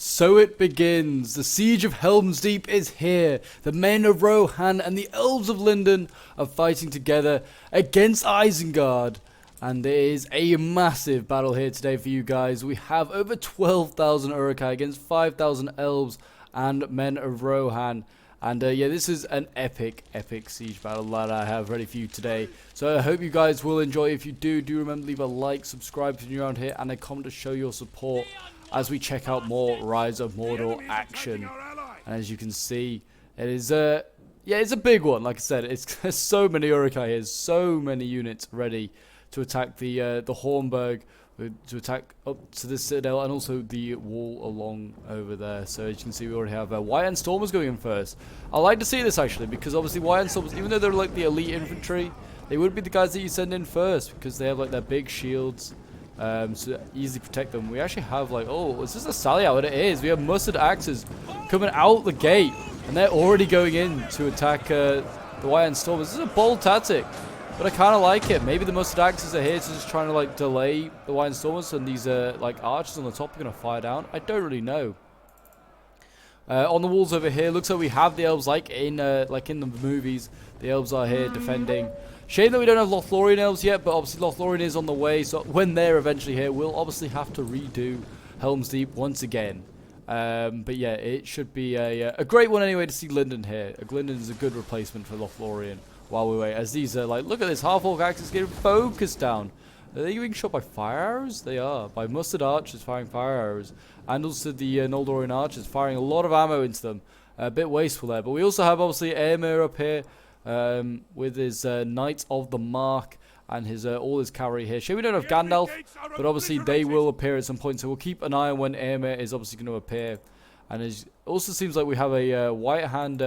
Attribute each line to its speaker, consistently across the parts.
Speaker 1: So it begins. The siege of Helm's Deep is here. The men of Rohan and the elves of Lindon are fighting together against Isengard. And there is a massive battle here today for you guys. We have over 12,000 Uruk-hai against 5,000 elves and men of Rohan. And yeah, this is an epic siege battle that I have ready for you today. So I hope you guys will enjoy. If you do remember to leave a like, subscribe if you're around here, and a comment to show your support as we check out more Rise of Mordor action. And as you can see, it is yeah, it's a big one. Like I said, there's so many Uruk-hai here, so many units ready to attack the Hornburg, to attack up to the citadel, and also the wall along over there. So as you can see, we already have White Hand Stormers going in first. I like to see this actually, because obviously White Hand Stormers, even though they're like the elite infantry, they would be the guys that you send in first, because they have like their big shields, so easily protect them. We actually have like, oh, is this a sally out? It is. We have Mustard Axes coming out the gate, and they're already going in to attack the White Hand Stormers. This is a bold tactic, but I kind of like it. Maybe the Mustard Axes are here to just trying to like delay the White Hand Stormers, and these like archers on the top are going to fire down. I don't really know. On the walls over here, looks like we have the elves like in the movies. The elves are here defending. Shame that we don't have Lothlorien elves yet, but obviously Lothlorien is on the way, so when they're eventually here, we'll obviously have to redo Helm's Deep once again. But yeah, it should be a great one anyway to see Lindon here. Lindon is a good replacement for Lothlorien while we wait. As these are like, look at this, half-orc axes getting focused down. Are they being shot by fire arrows? They are. By Mustard archers firing fire arrows. And also the Noldorian archers firing a lot of ammo into them. A bit wasteful there. But we also have obviously Aemir up here. With his Knights of the Mark and his all his cavalry here. Shame we don't have Gandalf, but obviously they will appear at some point, so we'll keep an eye on when Aemir is obviously going to appear. And it also seems like we have a White Hand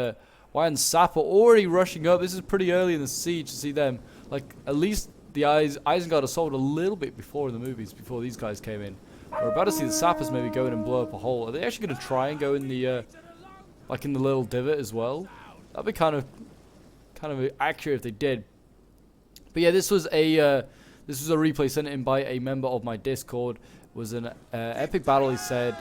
Speaker 1: Sapper already rushing up. This is pretty early in the siege to see them. Like, at least the Isengard are sold a little bit before in the movies, before these guys came in. We're about to see the Sappers maybe go in and blow up a hole. Are they actually going to try and go in the like in the little divot as well? That'd be kind of accurate if they did. But yeah, this was a replay sent in by a member of my Discord. It was an epic battle, he said,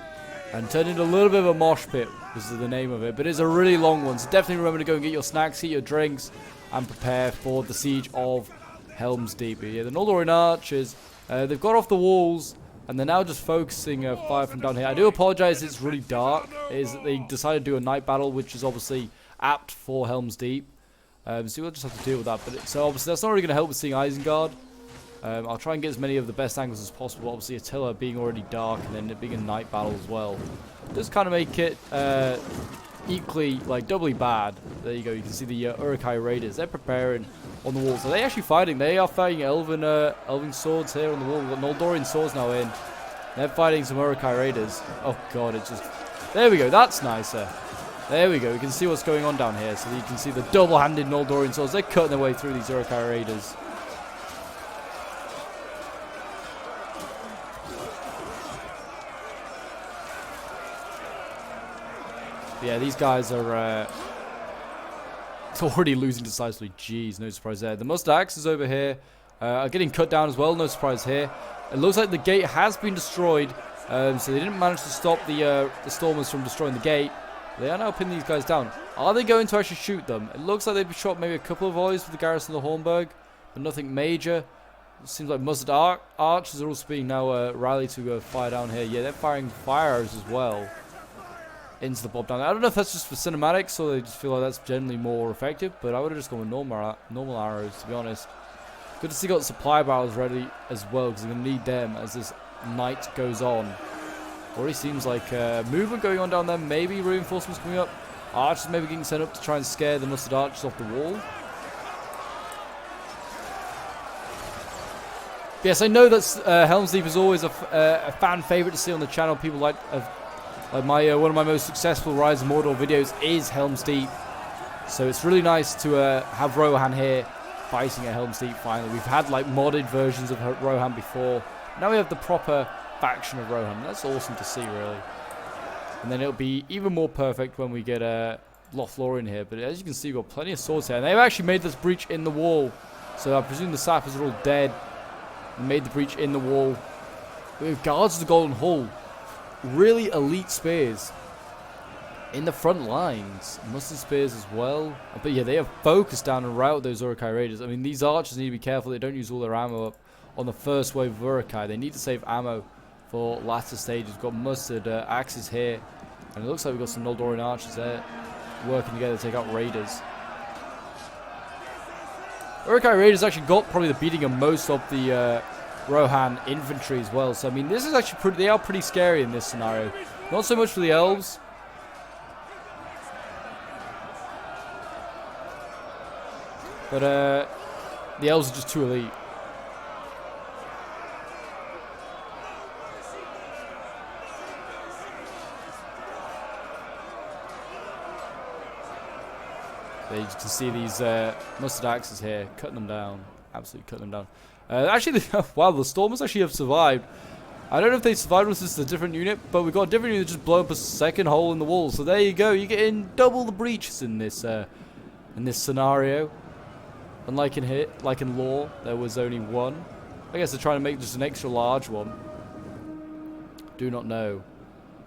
Speaker 1: and turned into a little bit of a mosh pit was the name of it. But it's a really long one, so definitely remember to go and get your snacks, eat your drinks, and prepare for the siege of Helm's Deep. Yeah, the Noldorian archers, they've got off the walls, and they're now just focusing fire from down here. I do apologize, it's really dark. They decided to do a night battle, which is obviously apt for Helm's Deep. So we'll just have to deal with that. But so obviously that's not really going to help with seeing Isengard. I'll try and get as many of the best angles as possible. Obviously Attila being already dark, and then it being a night battle as well. Just kind of make it equally, like, doubly bad. There you go. You can see the Uruk-hai raiders. They're preparing on the walls. Are they actually fighting? They are fighting elven swords here on the wall. We've got Noldorian swords now in. They're fighting some Uruk-hai raiders. Oh god, it's just... There we go. That's nicer. There we go, we can see what's going on down here. So you can see the double-handed Noldorian swords. They're cutting their way through these Uruk-hai raiders. But yeah, these guys are already losing decisively. Jeez, no surprise there. The Mustard Axes over here are getting cut down as well. No surprise here. It looks like the gate has been destroyed. So they didn't manage to stop the Stormers from destroying the gate. They are now pinning these guys down. Are they going to actually shoot them? It looks like they've shot maybe a couple of volleys for the garrison of the Hornburg, but nothing major. It seems like Mustard archers are also being now rallied to fire down here. Yeah, they're firing fire arrows as well into the blob down there. I don't know if that's just for cinematics or they just feel like that's generally more effective, but I would have just gone with normal arrows, to be honest. Good to see got supply barrels ready as well, because they're going to need them as this night goes on. Already seems like movement going on down there. Maybe reinforcements coming up. Archers maybe getting sent up to try and scare the Mustard archers off the wall. Yes, I know that Helm's Deep is always a fan favorite to see on the channel. People like my one of my most successful Rise of Mordor videos is Helm's Deep. So it's really nice to have Rohan here fighting at Helm's Deep finally. We've had like modded versions of Rohan before. Now we have the proper faction of Rohan. That's awesome to see, really. And then it'll be even more perfect when we get Lothlorien here. But as you can see, we've got plenty of swords here. And they've actually made this breach in the wall. So I presume the sappers are all dead and made the breach in the wall. We have guards of the Golden Hall. really elite spears in the front lines. Mustard spears as well. But yeah, they have focused down and routed those Uruk-hai raiders. I mean, these archers need to be careful they don't use all their ammo up on the first wave of Uruk-hai. They need to save ammo for latter stages. We've got mustard axes here. And it looks like we've got some Noldorian archers there working together to take out raiders. Uruk-hai raiders actually got probably the beating of most of the Rohan infantry as well. So I mean, this is actually they are pretty scary in this scenario. Not so much for the elves. But the elves are just too elite. You can see these mustard axes here, cutting them down. Absolutely cutting them down. Actually, wow, the Stormers actually have survived. I don't know if they survived or if this is a different unit, but we've got a different unit that just blow up a second hole in the wall. So there you go. You get in double the breaches in this scenario. Unlike in lore, there was only one. I guess they're trying to make just an extra large one. Do not know.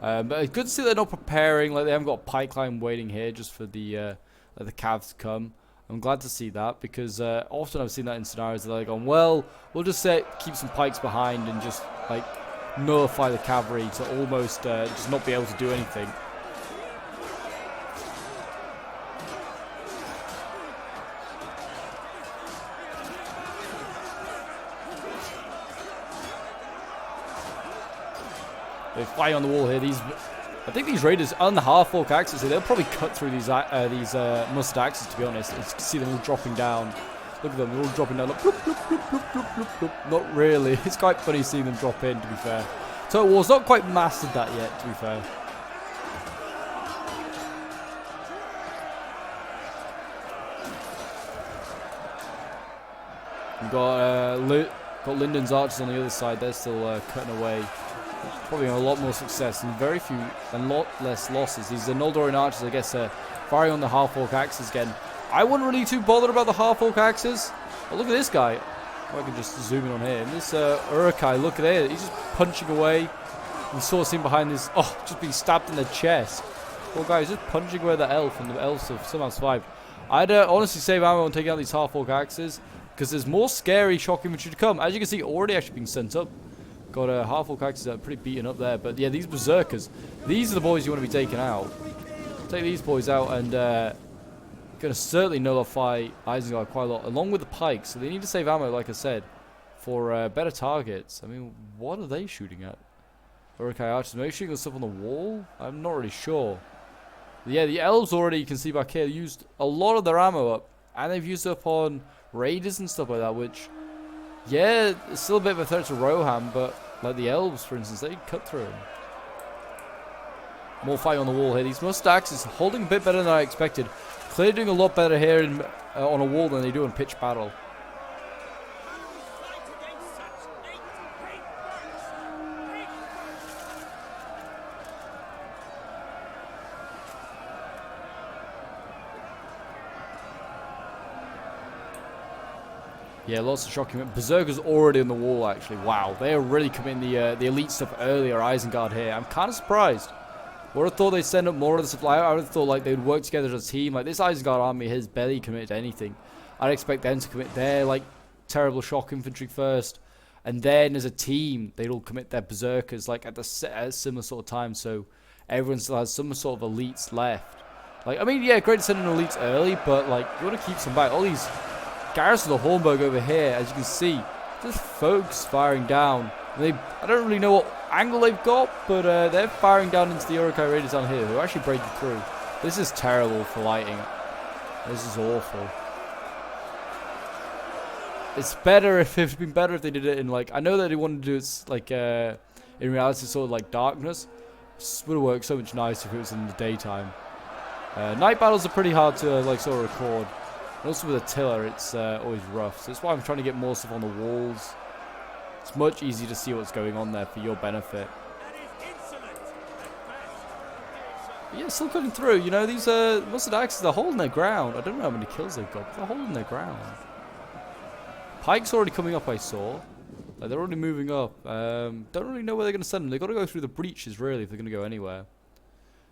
Speaker 1: But it's good to see they're not preparing. Like, they haven't got a pike line waiting here just for the calves to come. I'm glad to see that, because often I've seen that in scenarios that they're going, well, we'll just keep some pikes behind and just like nullify the cavalry to almost just not be able to do anything. They fight on the wall here. I think these raiders on the half-orc axes here, they'll probably cut through these mustard axes, to be honest. And you can see them all dropping down. Look at them, they're all dropping down. Look, bloop, bloop, bloop, bloop, bloop, bloop, bloop. Not really. It's quite funny seeing them drop in, to be fair. Total War's not quite mastered that yet, to be fair. We've got Lyndon's archers on the other side. They're still cutting away. Probably a lot more success and a lot less losses. These are Noldorian archers, I guess, firing on the half-orc axes again. I wasn't really too bothered about the half-orc axes. But look at this guy. I can just zoom in on here. And this Uruk-hai, look at it. He's just punching away. You saw him behind this. Oh, just being stabbed in the chest. Poor guy, he's just punching away the elf, and the elves have somehow survived. I'd honestly save ammo on taking out these half-orc axes, because there's more scary shock infantry to come. As you can see, already actually being sent up. Got a half-orc axes that are pretty beaten up there. But yeah, these berserkers, these are the boys you want to be taking out. Take these boys out and going to certainly nullify Isengard quite a lot, along with the pikes. So they need to save ammo, like I said, for better targets. I mean, what are they shooting at? Uruk-hai archers, maybe shooting stuff on the wall? I'm not really sure. But yeah, the elves already, you can see back here, used a lot of their ammo up. And they've used it up on raiders and stuff like that, which, yeah, it's still a bit of a threat to Rohan, but like the elves, for instance, they cut through them. More fight on the wall here. These mustaches holding a bit better than I expected. Clearly doing a lot better here on a wall than they do in pitch battle. Yeah, lots of shocking. Berserker's already on the wall, actually. Wow, they are really committing the elite stuff earlier. Isengard here. I'm kind of surprised. Would have thought they'd send up more of the supply. I would have thought like they'd work together as a team. Like this Isengard army has barely committed to anything. I'd expect them to commit their like terrible shock infantry first, and then as a team they'd all commit their berserkers like at a similar sort of time. So everyone still has some sort of elites left. Like I mean, yeah, great to send in elites early, but like you want to keep some back. All these garrisons of Hornburg over here, as you can see, just folks firing down. I don't really know what angle they've got, but they're firing down into the Uruk-hai raiders down here, who are actually breaking through. This is terrible for lighting. This is awful. It's better if it'd been better if they did it in like, I know that they wanted to do it like in reality, sort of like darkness. This would have worked so much nicer if it was in the daytime. Night battles are pretty hard to like sort of record. And also with a tiller, it's always rough. So that's why I'm trying to get more stuff on the walls. It's much easier to see what's going on there for your benefit. But yeah, still cutting through. You know, these mustard axes, they're holding their ground. I don't know how many kills they've got, but they're holding their ground. Pike's already coming up, I saw. Like, they're already moving up. Don't really know where they're going to send them. They've got to go through the breaches, really, if they're going to go anywhere.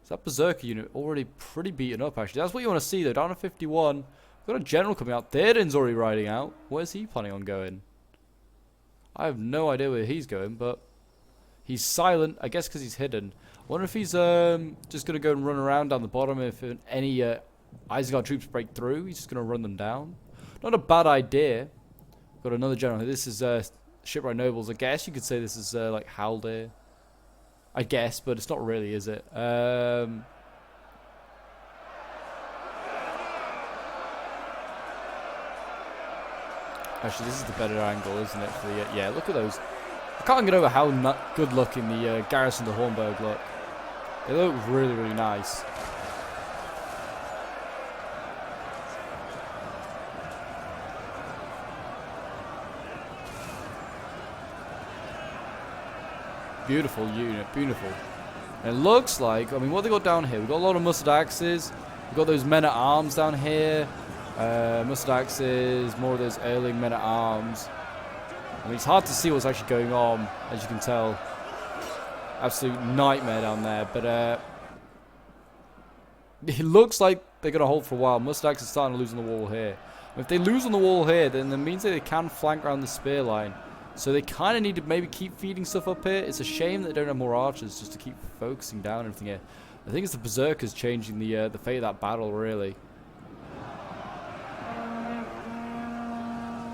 Speaker 1: So that Berserker unit already pretty beaten up, actually. That's what you want to see, though. Down to 51. We've got a general coming out. Theoden's already riding out. Where's he planning on going? I have no idea where he's going, but he's silent. I guess because he's hidden. I wonder if he's just going to go and run around down the bottom. If any Isengard troops break through, he's just going to run them down. Not a bad idea. Got another general. This is Shipwright Nobles. I guess you could say this is like Haldir. I guess, but it's not really, is it? Actually, this is the better angle, isn't it? For the yeah, look at those. I can't get over how good looking the garrison of Hornburg look. They look really, really nice. Beautiful unit, beautiful. And it looks like, I mean, what they got down here? We've got a lot of mustard axes. We've got those men at arms down here. Mustard axes, more of those Erling men at arms. I mean, it's hard to see what's actually going on, as you can tell. Absolute nightmare down there. But it looks like they're going to hold for a while. Mustard axes starting to lose on the wall here. If they lose on the wall here, then that means that they can flank around the spear line. So they kind of need to maybe keep feeding stuff up here. It's a shame that they don't have more archers just to keep focusing down everything here. I think it's the Berserkers changing the fate of that battle, really.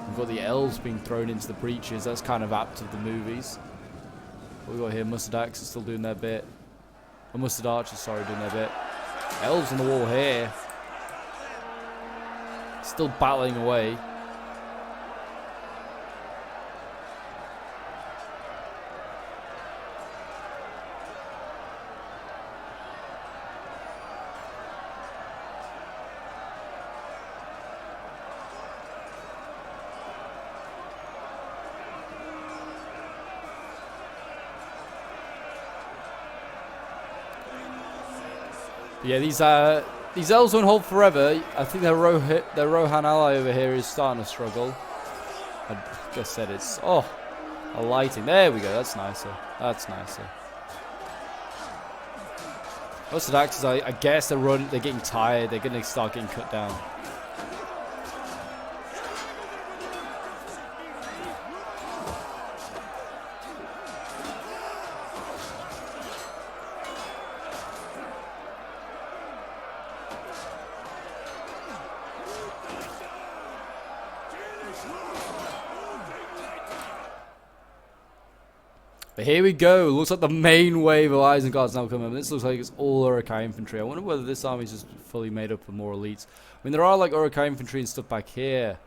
Speaker 1: We've got the elves being thrown into the breaches. That's kind of apt to the movies. What we got here? Mustard Axe is still doing their bit. Or Mustard Archers, sorry, doing their bit. Elves on the wall here. Still battling away. Yeah, these elves won't hold forever. I think their Rohan ally over here is starting to struggle. I just said it's a lighting. There we go. That's nicer. That's nicer. Most of the axes, I guess they're getting tired. They're gonna start getting cut down. But here we go. Looks like the main wave of Isengard's now coming. This looks like it's all Uruk-hai infantry. I wonder whether this army is just fully made up of more elites. I mean, there are like Uruk-hai infantry and stuff back here.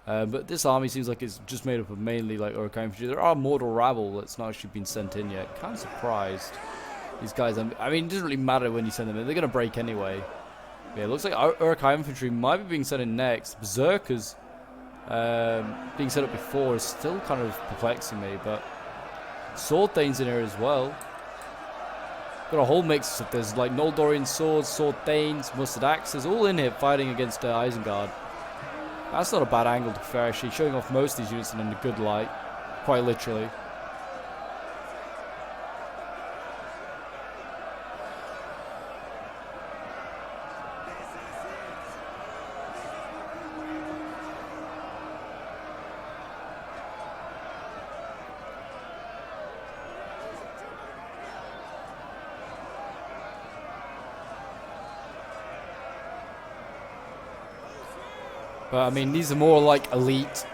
Speaker 1: But this army seems like it's just made up of mainly like Uruk-hai infantry. There are Mordor rabble that's not actually been sent in yet. Kind of surprised. These guys, I mean, it doesn't really matter when you send them in. They're going to break anyway. Yeah, it looks like Uruk-hai infantry might be being sent in next. Berserkers being set up before is still kind of perplexing me, but Sword Thanes in here as well. Got a whole mix of there's like Noldorian swords, Sword Thanes, Mustard Axes, all in here fighting against Isengard. That's not a bad angle to be fair, actually, showing off most of these units in a good light, quite literally. But I mean, these are more like elite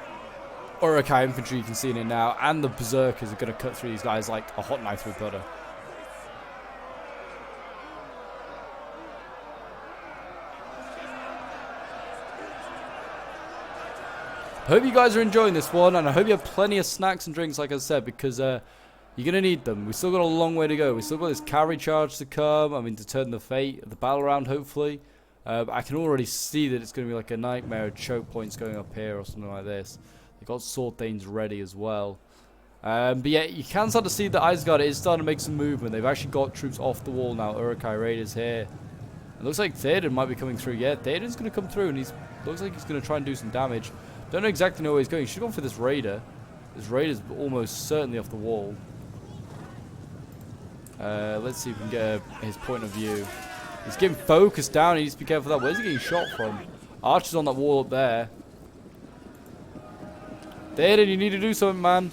Speaker 1: Uruk-hai infantry you can see in it now, and the Berserkers are going to cut through these guys like a hot knife through butter. I hope you guys are enjoying this one, and I hope you have plenty of snacks and drinks, like I said, because you're going to need them. We've still got a long way to go. We've still got this cavalry charge to come, I mean, to turn the fate of the battle around, hopefully. I can already see that it's going to be like a nightmare of choke points going up here or something like this. They've got Sword Thanes ready as well. But yeah, you can start to see that Isengard is starting to make some movement. They've actually got troops off the wall now. Uruk-hai Raiders here. It looks like Theoden might be coming through. Yeah, Theoden's going to come through, and looks like he's going to try and do some damage. Don't know exactly know where he's going. He should have gone for this Raider. His raider's almost certainly off the wall. Let's see if we can get his point of view. He's getting focused down. He needs to be careful of that. Where's he getting shot from? Archer's on that wall up there. Theoden, you need to do something, man.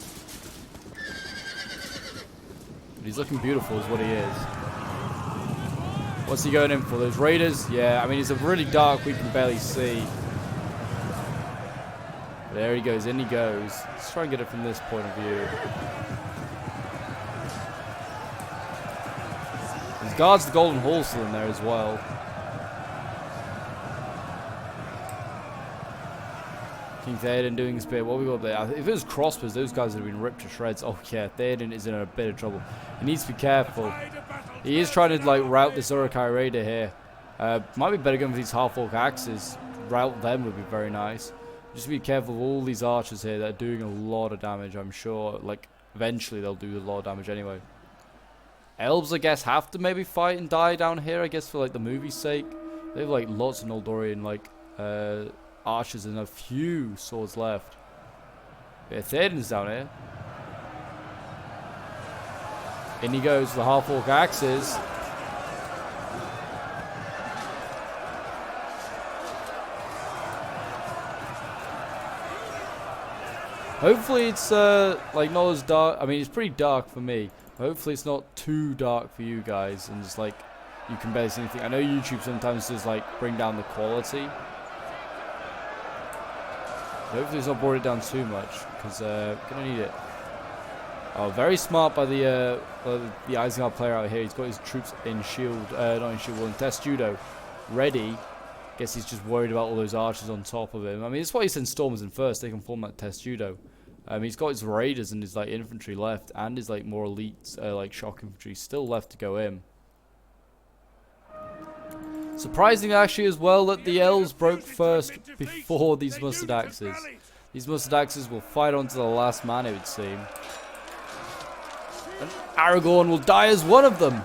Speaker 1: But he's looking beautiful is what he is. What's he going in for? Those raiders? Yeah, I mean, it's a really dark, we can barely see. There he goes, in he goes. Let's try and get it from this point of view. He guards the golden hall still in there as well. King Theoden doing his bit. What have we got there? If it was crossbows, those guys would have been ripped to shreds. Oh yeah, Theoden is in a bit of trouble. He needs to be careful. He is trying to like route this Uruk-hai raider here. Might be better going for these half-orc axes. Route them would be very nice. Just be careful of all these archers here that are doing a lot of damage, I'm sure. Like, eventually they'll do a lot of damage anyway. Elves, I guess, have to maybe fight and die down here, I guess, for, like, the movie's sake. They have, like, lots of Noldorian, like, archers and a few swords left. Yeah, Theoden's down here. In he goes, the half-orc axes. Hopefully it's like not as dark. I mean, it's pretty dark for me. But hopefully it's not too dark for you guys, and just like you can barely see anything. I know YouTube sometimes does like bring down the quality. Hopefully it's not brought it down too much, because gonna need it. Oh, very smart by the Isengard player out here. He's got his troops in shield, not in shield, well, in test judo, ready. Guess he's just worried about all those archers on top of him. I mean, it's why he sends stormers in first. They can form that test judo. He's got his raiders and his like infantry left, and his like more elite like shock infantry still left to go in. Surprising actually as well that the elves broke first before these mustard axes. These mustard axes will fight on to the last man, it would seem. And Aragorn will die as one of them.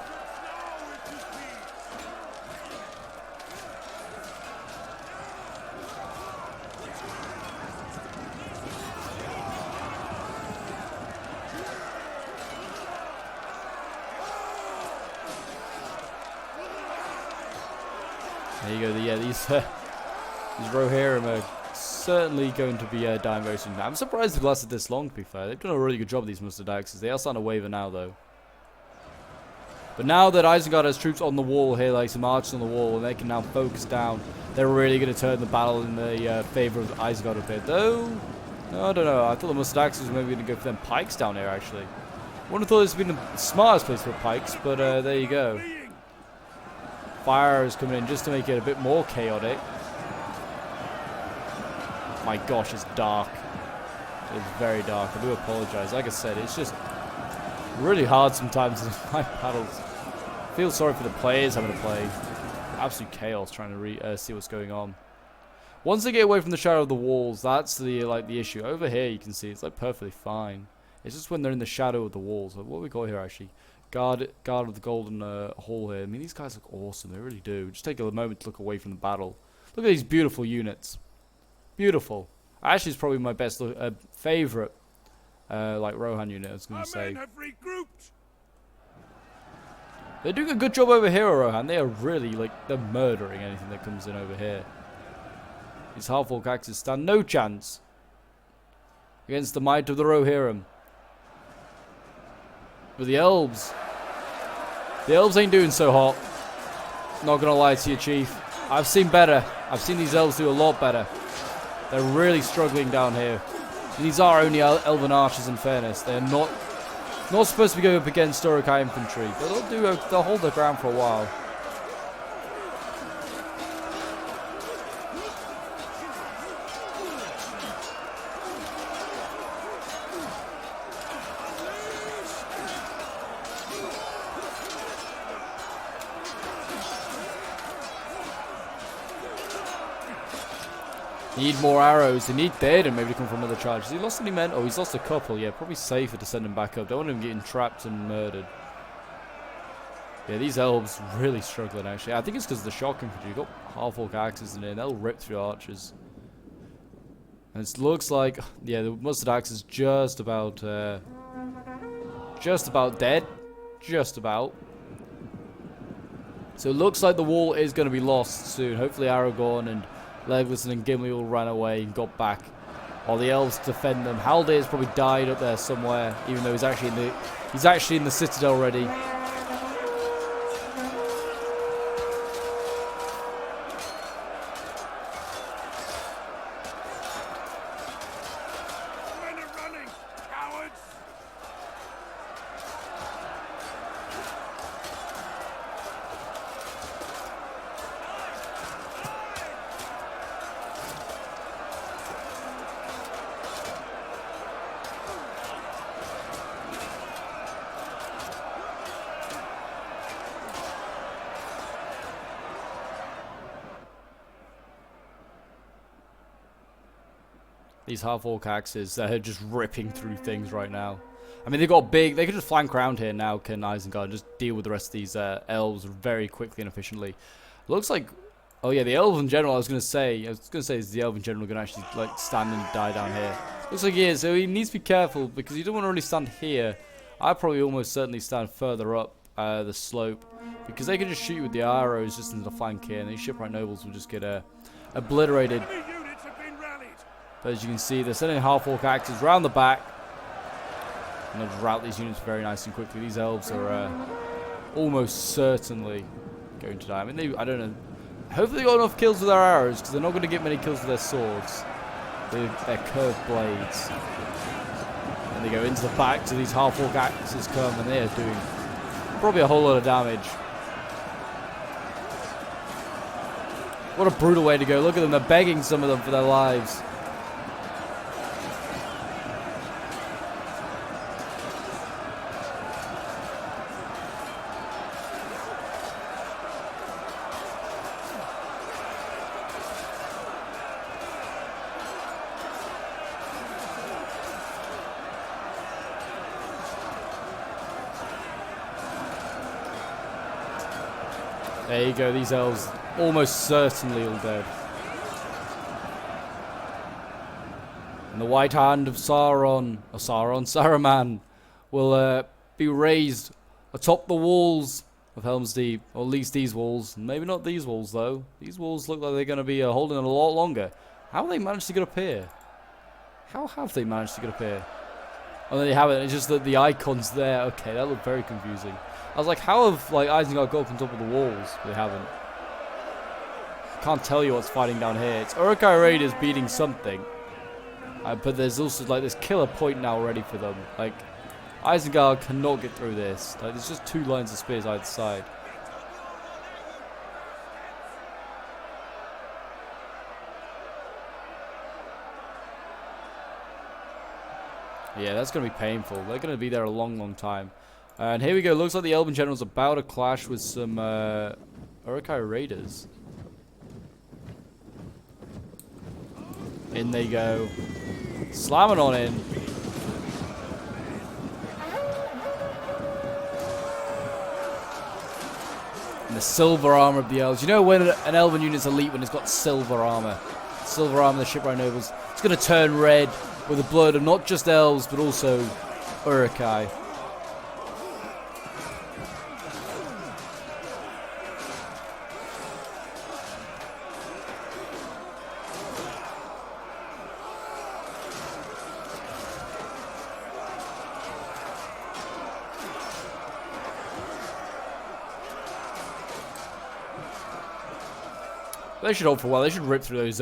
Speaker 1: There you go. Yeah, these Rohirrim are certainly going to be dying very soon. I'm surprised they've lasted this long, to be fair. They've done a really good job of these mustard axes. They are starting to waver now, though. But now that Isengard has troops on the wall here, like some archers on the wall, and they can now focus down, they're really going to turn the battle in the favour of Isengard a bit. Though, no, I don't know. I thought the mustard axes were maybe going to go for them pikes down here, actually. I wouldn't have thought this would have been the smartest place for pikes, but there you go. Fire is coming in just to make it a bit more chaotic. My gosh, it's dark. It's very dark. I do apologize. Like I said, it's just really hard sometimes in my battles. I feel sorry for the players having to play. Absolute chaos trying to see what's going on. Once they get away from the shadow of the walls, that's the issue. Over here, you can see it's like perfectly fine. It's just when they're in the shadow of the walls. Like, what we got here actually? Guard of the golden hall here. I mean, these guys look awesome. They really do. Just take a moment to look away from the battle. Look at these beautiful units. Beautiful. Actually, it's probably my best favorite, like Rohan unit. I was going to say. They're doing a good job over here, Rohan. They are really like they're murdering anything that comes in over here. These half-orc axes stand no chance against the might of the Rohirrim. But the elves ain't doing so hot. Not gonna lie to you, Chief. I've seen better. I've seen these elves do a lot better. They're really struggling down here. These are only elven archers, in fairness. They're not supposed to be going up against Uruk-hai infantry, but they'll hold their ground for a while. Need more arrows. They need Theoden maybe to come from another charge. Has he lost any men? Oh, he's lost a couple. Yeah, probably safer to send him back up. Don't want him getting trapped and murdered. Yeah, these elves really struggling, actually. I think it's because of the shock infantry. You've got half-orc axes in there. They'll rip through archers. And it looks like, yeah, the mustard axe is just about dead. Just about. So it looks like the wall is going to be lost soon. Hopefully Aragorn and Legolas and Gimli all ran away and got back, while the elves defend them. Haldir's probably died up there somewhere, even though he's actually in the citadel already. These half-orc axes, they're just ripping through things right now. I mean, they got big. They could just flank around here now, can Isengard, just deal with the rest of these elves very quickly and efficiently. Looks like, oh yeah, the elves in general. I was gonna say, is the elven general gonna actually like stand and die down here? Looks like he is. So he needs to be careful because you don't want to really stand here. I'd probably almost certainly stand further up the slope because they can just shoot you with the arrows just into the flank here, and these shipwright nobles will just get obliterated. But as you can see, they're sending half-orc axes around the back. And they'll just rout these units very nice and quickly. These elves are almost certainly going to die. I mean, I don't know. Hopefully they got enough kills with their arrows, because they're not going to get many kills with their swords. Their curved blades. And they go into the back, so these half-orc axes come, and they are doing probably a whole lot of damage. What a brutal way to go. Look at them. They're begging some of them for their lives. There you go, these elves almost certainly all dead. And the white hand of Saruman will be raised atop the walls of Helm's Deep, or at least these walls. Maybe not these walls though. These walls look like they're going to be holding a lot longer. How have they managed to get up here? How have they managed to get up here? Oh, there you have it. It's just that the icons there. Okay, that looked very confusing. I was like, how have like Isengard got up on top of the walls? They haven't. Can't tell you what's fighting down here. It's Uruk-hai Raiders beating something. But there's also like this killer point now ready for them. Like, Isengard cannot get through this. Like, there's just two lines of spears either side. Yeah, that's going to be painful. They're going to be there a long, long time. And here we go. Looks like the Elven General's about to clash with some Uruk-hai Raiders. In they go. Slamming on in. And the silver armor of the elves. You know when an elven unit's elite when it's got silver armor. Silver armor of the shipwright nobles. It's going to turn red with the blood of not just elves but also Uruk-hai. They should hold for a while. They should rip through those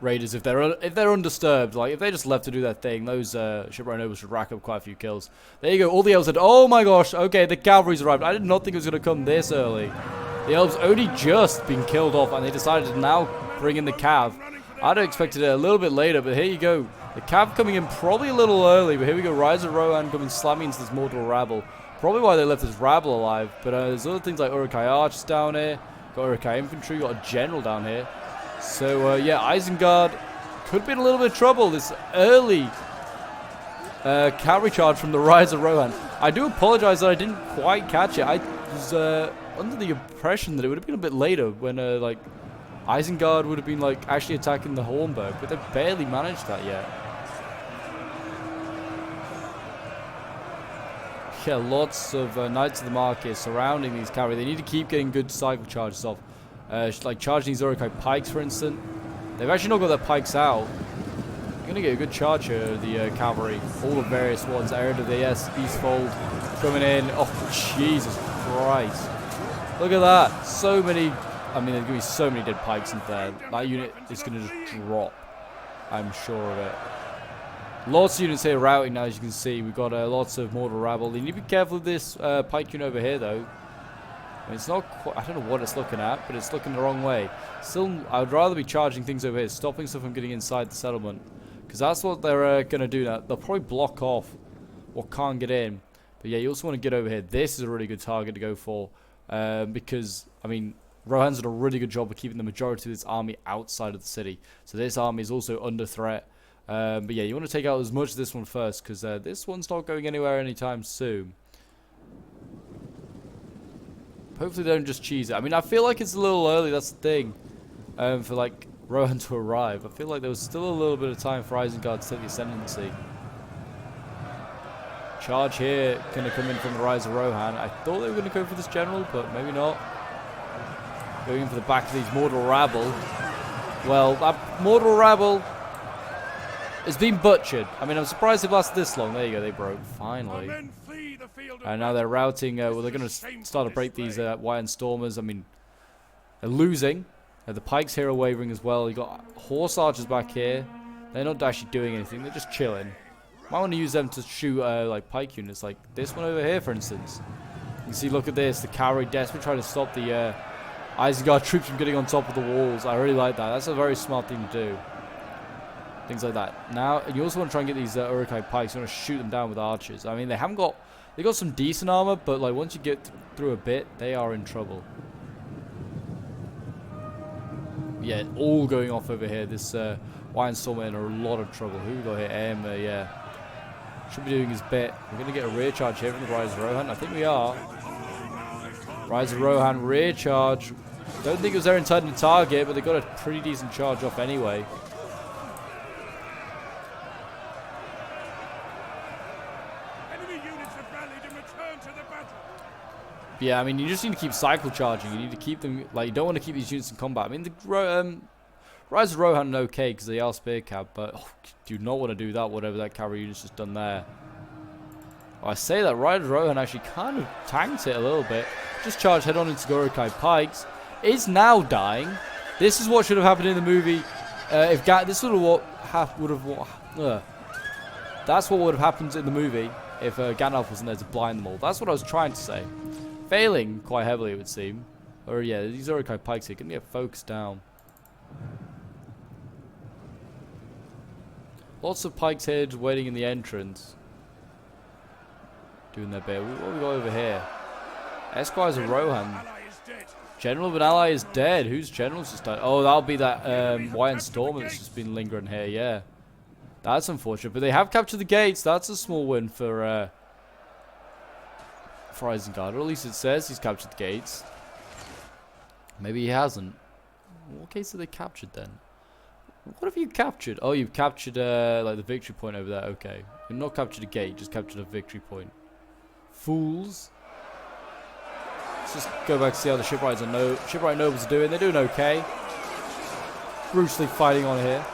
Speaker 1: raiders if they're undisturbed. Like if they just left to do their thing, those shipwright nobles should rack up quite a few kills. There you go. All the elves said, "Oh my gosh, okay, the cavalry's arrived." I did not think it was going to come this early. The elves only just been killed off, and they decided to now bring in the cav. I'd have expected it a little bit later, but here you go. The cav coming in probably a little early, but here we go. Rise of Rohan coming slamming into this Mordor rabble. Probably why they left this rabble alive. But there's other things like Uruk-hai archers down here. Got Uruk-hai infantry, got a general down here. So, yeah, Isengard could be in a little bit of trouble. This early cavalry charge from the Rise of Rohan. I do apologize that I didn't quite catch it. I was under the impression that it would have been a bit later when, like, Isengard would have been like actually attacking the Hornburg, but they've barely managed that yet. Yeah, lots of Knights of the Marquis surrounding these cavalry. They need to keep getting good cycle charges off. Like charging these Uruk-hai pikes, for instance. They've actually not got their pikes out. They're going to get a good charge here, the cavalry. All the various ones. Aaron of the Eastfold coming in. Oh, Jesus Christ. Look at that. So many. I mean, there's going to be so many dead pikes in there. That unit is going to just drop. I'm sure of it. Lots of units here routing now, as you can see. We've got lots of Mordor rabble. You need to be careful of this pike unit over here, though. I mean, it's not quite, I don't know what it's looking at, but it's looking the wrong way. Still, I would rather be charging things over here, stopping stuff from getting inside the settlement. Because that's what they're going to do now. They'll probably block off what can't get in. But yeah, you also want to get over here. This is a really good target to go for. Because, I mean, Rohan's done a really good job of keeping the majority of this army outside of the city. So this army is also under threat. But yeah, you want to take out as much of this one first, because this one's not going anywhere anytime soon. Hopefully they don't just cheese it. I mean, I feel like it's a little early, that's the thing, for like Rohan to arrive. I feel like there was still a little bit of time for Isengard to take the ascendancy. Charge here, going to come in from the Rise of Rohan. I thought they were going to go for this general, but maybe not. Going in for the back of these Mordor rabble. Well, that Mordor rabble it's been butchered. I mean, I'm surprised they've lasted this long. There you go, they broke, finally. And now they're routing, well, they're going to start to break these White Stormers. I mean, they're losing. The pikes here are wavering as well. You've got horse archers back here. They're not actually doing anything, they're just chilling. Might want to use them to shoot, like, pike units, like this one over here, for instance. You can see, look at this, the cavalry desperately trying to stop the Isengard troops from getting on top of the walls. I really like that. That's a very smart thing to do. Things like that. Now, you also want to try and get these Uruk-hai pikes. You want to shoot them down with archers. I mean, they got some decent armor, but like once you get through a bit, they are in trouble. Yeah, all going off over here. This White Stormer in a lot of trouble. Who we got here? Yeah. Should be doing his bit. We're going to get a rear charge here from the Rise of Rohan. I think we are. Rise of Rohan, rear charge. Don't think it was their intended target, but they got a pretty decent charge off anyway. Yeah, I mean, you just need to keep cycle charging. You need to keep them, like, you don't want to keep these units in combat. I mean, the Rise of Rohan are okay because they are spear cab, but do not want to do that, whatever that cavalry unit's just done there. I say that Rise of Rohan actually kind of tanked it a little bit. Just charged head on into Uruk-hai pikes. Is now dying. This is what should have happened in the movie. This would have that's what would have happened in the movie if Gandalf wasn't there to blind them all. That's what I was trying to say. Failing quite heavily, it would seem. Or yeah, these Uruk-hai pikes here can get focused down. Lots of pikes here just waiting in the entrance. Doing their bit. What have we got over here? Esquires of Rohan. General of an ally is dead. Whose general's just died? Oh, that'll be that White Stormer that's just been lingering here, yeah. That's unfortunate. But they have captured the gates. That's a small win for Isengard. Or at least it says he's captured the gates. Maybe he hasn't. What gates have they captured then? What have you captured? Oh, you've captured like the victory point over there. Okay. You've not captured a gate, just captured a victory point. Fools. Let's just go back to see how the shipwright nobles are doing. They're doing okay. Brutally fighting on here.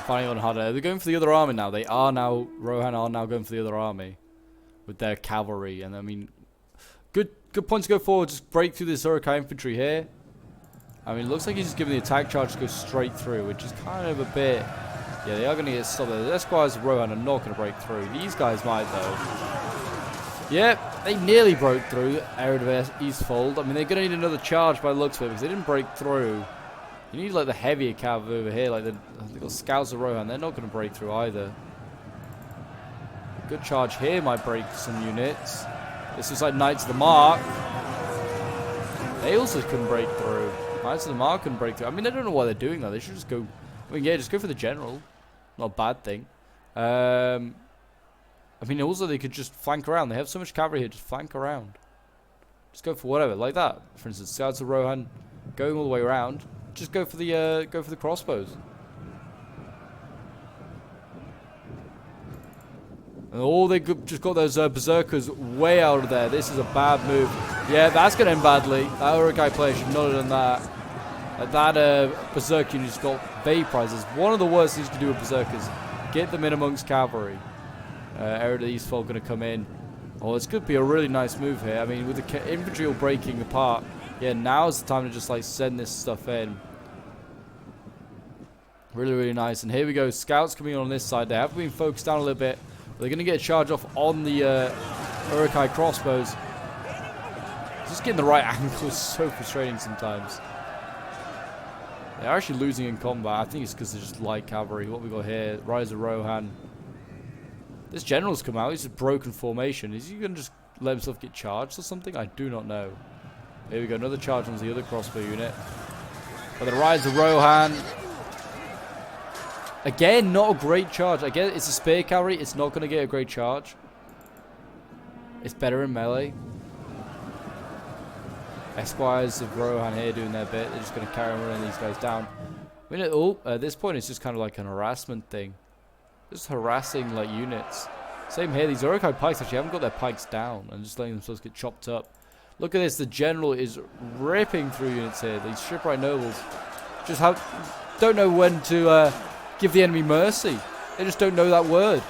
Speaker 1: Fighting on harder. They're going for the other army now. Rohan are now going for the other army with their cavalry. And I mean, good point to go forward. Just break through this Uruk-hai infantry here. I mean, it looks like he's just giving the attack charge to go straight through, which is kind of a bit. Yeah, they are going to get stopped there. The Esquires of Rohan are not going to break through. These guys might though. Yep, they nearly broke through. Aaron of Eastfold. I mean, they're going to need another charge by the looks of it because they didn't break through. You need like the heavier cav over here. Like they've got scouts of Rohan. They're not going to break through either. A good charge here might break some units. This is like Knights of the Mark. They also couldn't break through. Knights of the Mark couldn't break through. I mean, I don't know what they're doing though. They should just go. I mean, yeah, just go for the general. Not a bad thing. I mean, also they could just flank around. They have so much cavalry here. Just flank around. Just go for whatever, like that. For instance, scouts of Rohan going all the way around. Just go for the crossbows. And oh, they just got those berserkers way out of there. This is a bad move. Yeah, that's going to end badly. That Urukai player should not have done that. That berserker unit just got vaporized. It's one of the worst things to do with berserkers. Get them in amongst cavalry. Area Eastfold going to come in. Oh, this could be a really nice move here. I mean, with the infantry all breaking apart. Yeah, now's the time to just like send this stuff in. Really, really nice. And here we go. Scouts coming on this side. They have been focused down a little bit. They're going to get a charge off on the Urukai crossbows. Just getting the right angle is so frustrating sometimes. They're actually losing in combat. I think it's because they're just light cavalry. What we got here? Rise of Rohan. This general's come out. He's a broken formation. Is he going to just let himself get charged or something? I do not know. Here we go. Another charge on the other crossbow unit. But the Rise of Rohan. Again, not a great charge. I guess it's a spear cavalry. It's not going to get a great charge. It's better in melee. Esquires of Rohan here doing their bit. They're just going to carry on running these guys down. I mean, at this point, it's just kind of like an harassment thing. Just harassing like units. Same here. These Urukai pikes actually haven't got their pikes down and just letting themselves get chopped up. Look at this. The general is ripping through units here. These shipwright nobles just don't know when to give the enemy mercy. They just don't know that word.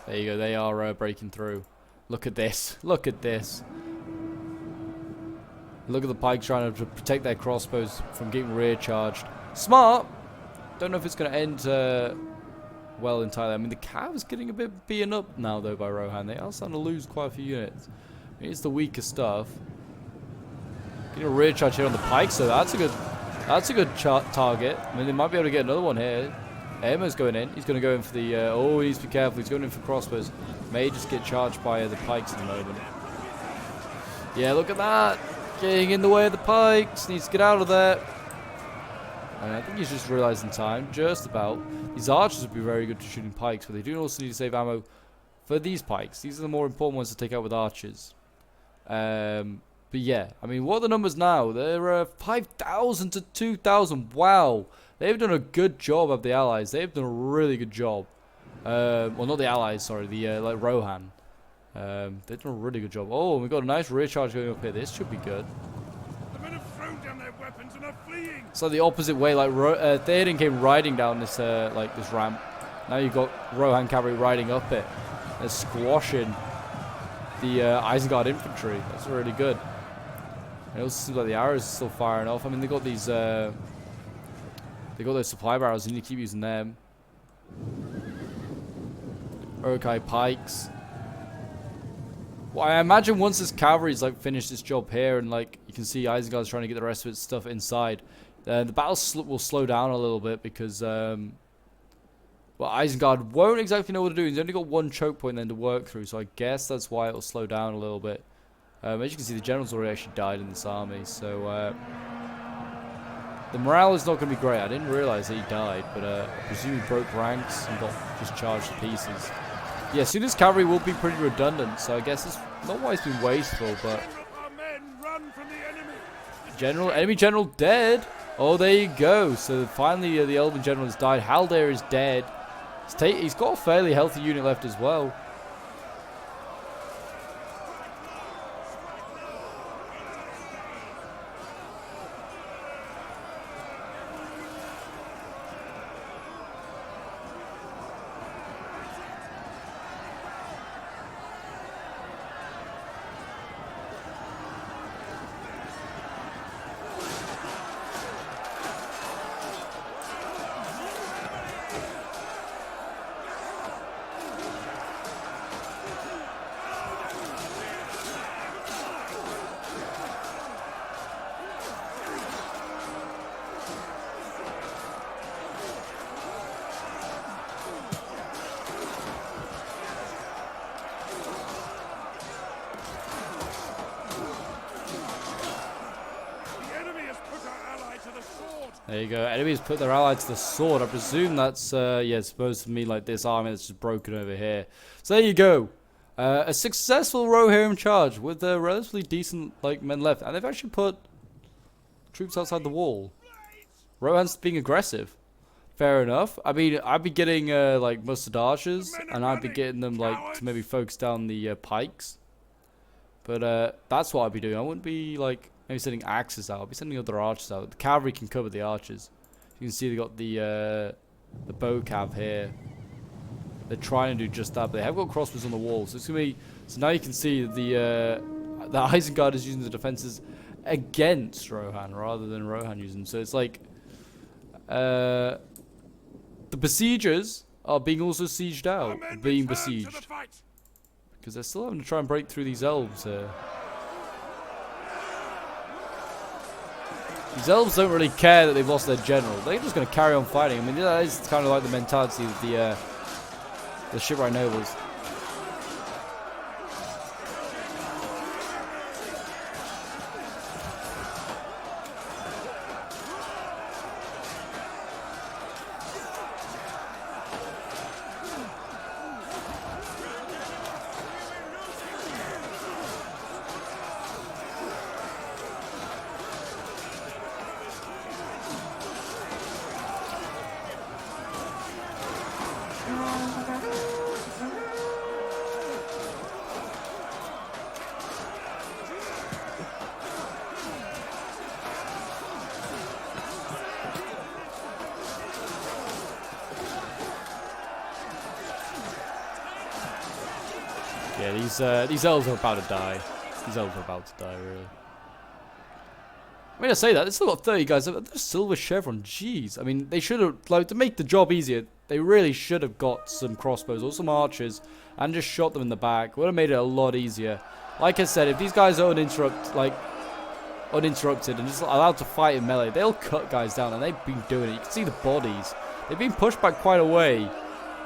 Speaker 1: There you go, they are breaking through. Look at this. Look at this. Look at the pike trying to protect their crossbows from getting rear charged. Smart! Don't know if it's going to end well entirely. I mean, the cav is getting a bit beaten up now, though, by Rohan. They are starting to lose quite a few units. I mean, it's the weaker stuff. Getting a rear charge here on the pike, so that's a good target. I mean, they might be able to get another one here. Emma's going in. He's going to go in for the... oh, he needs to be careful. He's going in for crossbows. May just get charged by the pikes at the moment. Yeah, look at that. Getting in the way of the pikes. Needs to get out of there. And I think he's just realised in time. Just about. These archers would be very good to shooting pikes, but they do also need to save ammo for these pikes. These are the more important ones to take out with archers. But yeah, I mean, what are the numbers now? They're 5,000 to 2,000. Wow. They've done a good job of the allies. They've done a really good job. Well, not the allies, sorry. The like Rohan. They've done a really good job. Oh, we've got a nice rear charge going up here. This should be good.
Speaker 2: The men have thrown down their weapons and are fleeing.
Speaker 1: So the opposite way, like Theoden came riding down this like this ramp. Now you've got Rohan cavalry riding up it. They're squashing the Isengard infantry. That's really good. It also seems like the arrows are still firing off. I mean, they got these. They got those supply barrels. You need to keep using them. Urukai pikes. Well, I imagine once this cavalry's like finished its job here, and like you can see Isengard's trying to get the rest of its stuff inside, the battle will slow down a little bit because well, Isengard won't exactly know what to do. He's only got one choke point then to work through, so I guess that's why it'll slow down a little bit. As you can see, the general's already actually died in this army, so the morale is not going to be great. I didn't realize that he died, but I presume he broke ranks and got just charged to pieces. Yeah, soon as cavalry will be pretty redundant, so I guess it's not why it's been wasteful, but... Enemy general dead! Oh, there you go. So finally the Elven general has died. Haldir is dead. He's got a fairly healthy unit left as well. There you go. Enemies put their ally to the sword. I presume that's, yeah, supposed to mean like this army that's just broken over here. So there you go. A successful Rohirrim charge with relatively decent like men left. And they've actually put troops outside the wall. Rohan's being aggressive. Fair enough. I mean, I'd be getting like mustard archers, and I'd be getting them like to maybe focus down the pikes. But that's what I'd be doing. I wouldn't be like maybe sending axes out. I'd be sending other archers out. The cavalry can cover the archers. You can see they got the bow cav here. They're trying to do just that, but they have got crossbows on the wall. So it's gonna be. So now you can see the Isengard is using the defenses against Rohan rather than Rohan using them. So it's like the besiegers are being also sieged out, being besieged. Because they're still having to try and break through these elves here. These elves don't really care that they've lost their general. They're just going to carry on fighting. I mean, that is kind of like the mentality of the shipwright nobles. Yeah, these elves are about to die. These elves are about to die, really. I mean, I say that, they've still got 30 guys. They're silver chevron, jeez. I mean, they should have, like, to make the job easier, they really should have got some crossbows or some archers and just shot them in the back. Would have made it a lot easier. Like I said, if these guys are uninterrupted and just allowed to fight in melee, they'll cut guys down, and they've been doing it. You can see the bodies. They've been pushed back quite a way.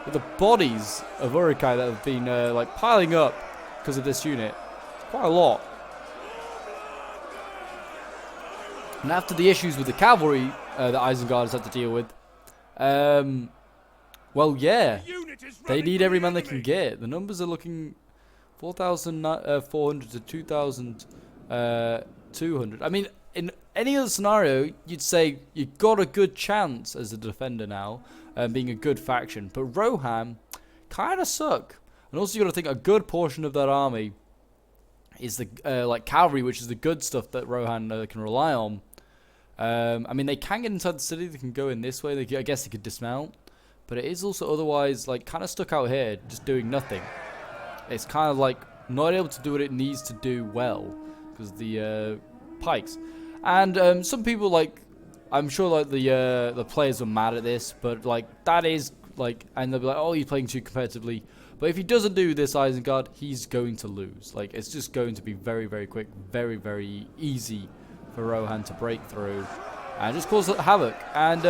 Speaker 1: With the bodies of Uruk-hai that have been like piling up because of this unit. It's quite a lot. And after the issues with the cavalry that Isengard has had to deal with, well, yeah, they need every man they can get. The numbers are looking 4,400 to 2,200. I mean, in any other scenario, you'd say you got a good chance as a defender now, being a good faction. But Rohan kind of suck. And also, you got to think a good portion of that army is the like cavalry, which is the good stuff that Rohan can rely on. I mean, they can get inside the city. They can go in this way. I guess they could dismount. But it is also otherwise like kind of stuck out here, just doing nothing. It's kind of like not able to do what it needs to do well because the pikes. And some people like, I'm sure like the players are mad at this, but like that is like, and they'll be like, oh, he's playing too competitively. But if he doesn't do this Isengard, he's going to lose. Like it's just going to be very, very quick, very, very easy for Rohan to break through and just cause havoc. And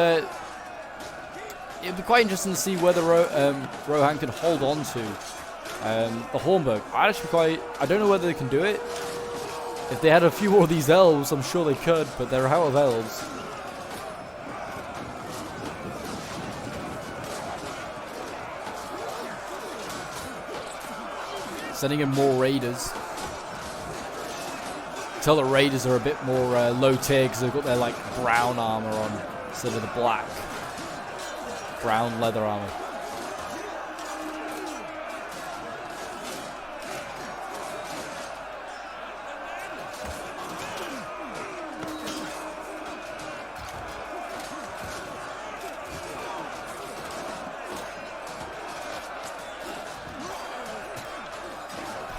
Speaker 1: it'd be quite interesting to see whether Rohan can hold on to the Hornburg. I don't know whether they can do it. If they had a few more of these elves, I'm sure they could, but they're out of elves. Sending in more raiders. Tell the raiders are a bit more low tier because they've got their like brown armor on instead of the black. Brown leather armor.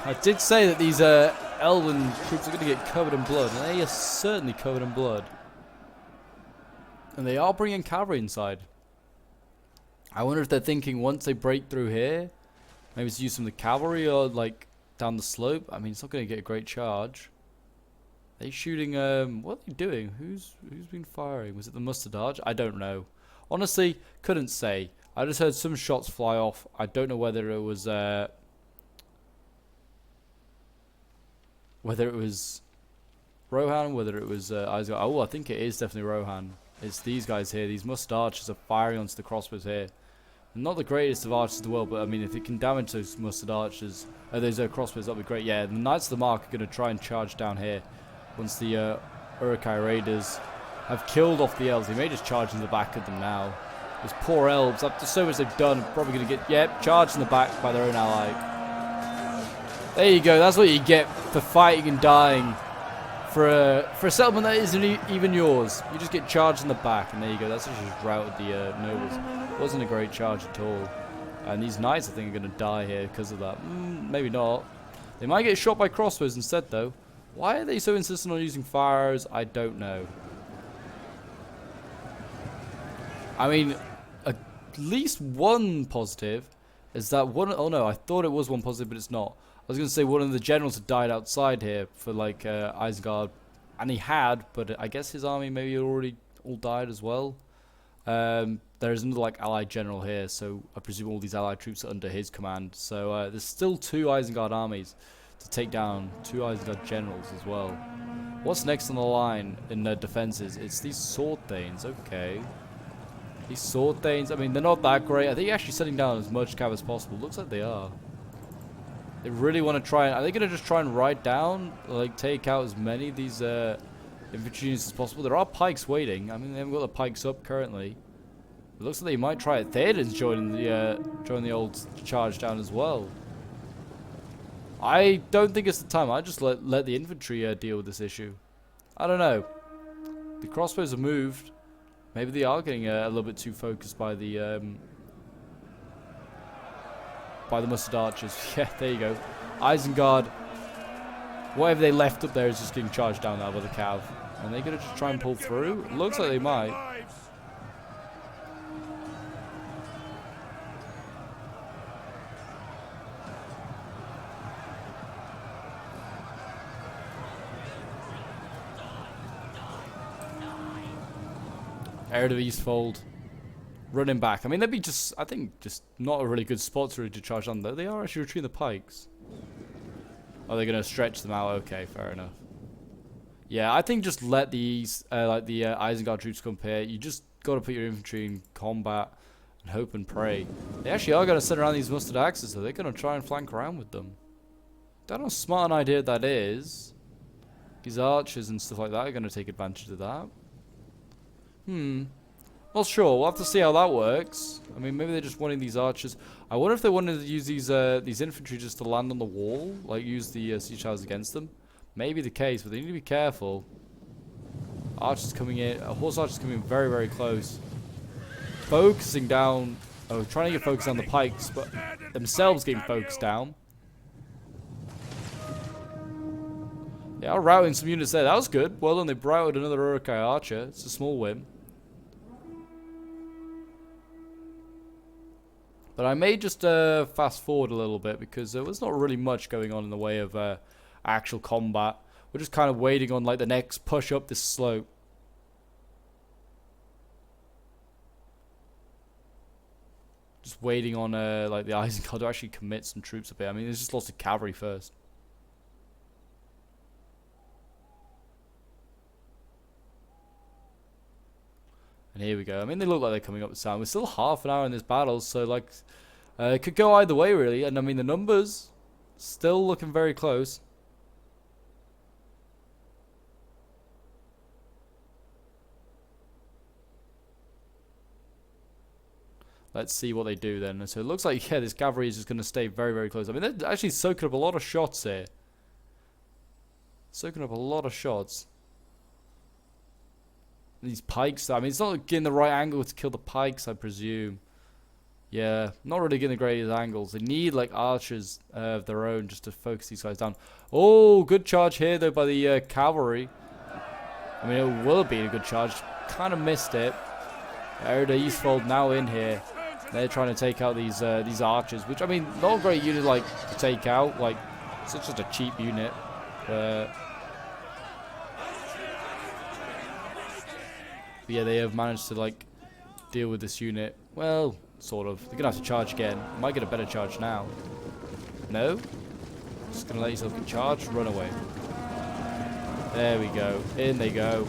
Speaker 1: I did say that these elven troops are going to get covered in blood, and they are certainly covered in blood. And they are bringing cavalry inside. I wonder if they're thinking once they break through here, maybe to use some of the cavalry or like down the slope. I mean, it's not going to get a great charge. Are they shooting? What are they doing? Who's been firing? Was it the mustard arch? I don't know. Honestly, couldn't say. I just heard some shots fly off. I don't know whether it was Rohan, whether it was Isengard. Oh, I think it is definitely Rohan. It's these guys here. These mustard archers are firing onto the crossbows here. Not the greatest of archers in the world, but I mean, if it can damage those mustard archers, those crossbows, that'd be great. Yeah, the Knights of the Mark are going to try and charge down here once the Uruk-hai raiders have killed off the elves. They may just charge in the back of them now. Those poor elves, after so much they've done, probably going to get, yep, charged in the back by their own ally. There you go. That's what you get for fighting and dying for a settlement that isn't even yours. You just get charged in the back, and there you go. That's just routed the nobles. It wasn't a great charge at all. And these knights, I think, are going to die here because of that. Maybe not. They might get shot by crossbows instead, though. Why are they so insistent on using fire arrows? I don't know. I mean, at least one positive is that one... Oh, no, I thought it was one positive, but it's not. I was going to say one of the generals had died outside here for, like, Isengard. And he had, but I guess his army maybe already all died as well. There's another, like, allied general here, so I presume all these allied troops are under his command. So there's still 2 Isengard armies to take down, 2 Isengard generals as well. What's next on the line in their defenses? It's these sword thanes, okay. These sword thanes, I mean, they're not that great. I think actually setting down as much cav as possible. Looks like they are. They really want to try and... Are they going to just try and ride down? Like, take out as many of these infantry units as possible? There are pikes waiting. I mean, they haven't got the pikes up currently. It looks like they might try it. Theoden's joining the old charge down as well. I don't think it's the time. I just let the infantry deal with this issue. I don't know. The crossbows are moved. Maybe they are getting a little bit too focused by the mustard archers. Yeah, there you go. Isengard, whatever they left up there is just getting charged down now by the cav. And they're going to just try and pull through? It looks like they might. Heir of Eastfold running back. I mean, they'd be just, I think, just not a really good spot to charge on, though. They are actually retreating the pikes. Oh, they're going to stretch them out. Okay, fair enough. Yeah, I think just let these, the Isengard troops come here. You just got to put your infantry in combat and hope and pray. They actually are going to send around these mustard axes, so they're going to try and flank around with them. Don't know how smart an idea that is. These archers and stuff like that are going to take advantage of that. Not sure. We'll have to see how that works. I mean, maybe they're just wanting these archers. I wonder if they wanted to use these infantry just to land on the wall, like use the siege towers against them. Maybe the case, but they need to be careful. Archers coming in. Horse archers coming in very, very close. Focusing down. Oh, trying to get focused on the pikes, but themselves getting focused down. They are routing some units there. That was good. Well done. They routed another Uruk-hai archer. It's a small win. But I may just fast forward a little bit because there was not really much going on in the way of actual combat. We're just kind of waiting on like the next push up this slope. Just waiting on like the Isengard to actually commit some troops up here. I mean, there's just lots of cavalry first. And here we go. I mean, they look like they're coming up the sound. We're still half an hour in this battle, so like, it could go either way really. And I mean, the numbers still looking very close. Let's see what they do then. So it looks like, yeah, this cavalry is just going to stay very, very close. I mean, they're actually soaking up a lot of shots here. Soaking up a lot of shots. These pikes, I mean, it's not getting the right angle to kill the pikes, I presume. Yeah, not really getting the greatest angles. They need, like, archers of their own just to focus these guys down. Oh, good charge here, though, by the cavalry. I mean, it will be a good charge. Kind of missed it. Heir of Eastfold now in here. They're trying to take out these archers, which, I mean, not a great unit, like, to take out. Like, it's just a cheap unit. But yeah, they have managed to, like, deal with this unit. Well, sort of. They're going to have to charge again. Might get a better charge now. No? Just going to let yourself get charged. Run away. There we go. In they go.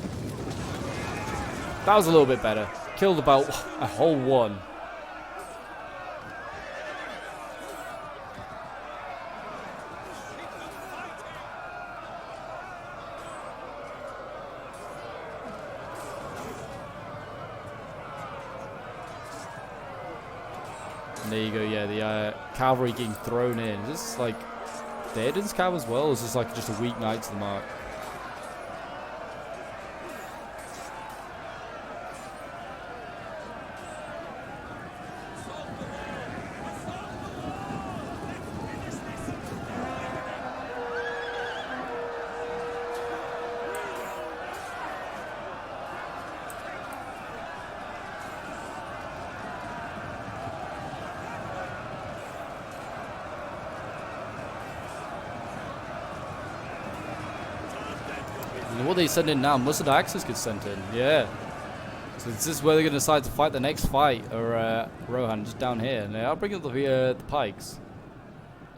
Speaker 1: That was a little bit better. Killed about a whole one. And there you go, yeah, the cavalry getting thrown in. Is this like Theoden's cav as well, or is this like just a weak knight to the mark? What they send in now? Mustard Axes get sent in. Yeah. So this is where they're going to decide to fight the next fight, or Rohan, just down here. And I'll bring up the pikes.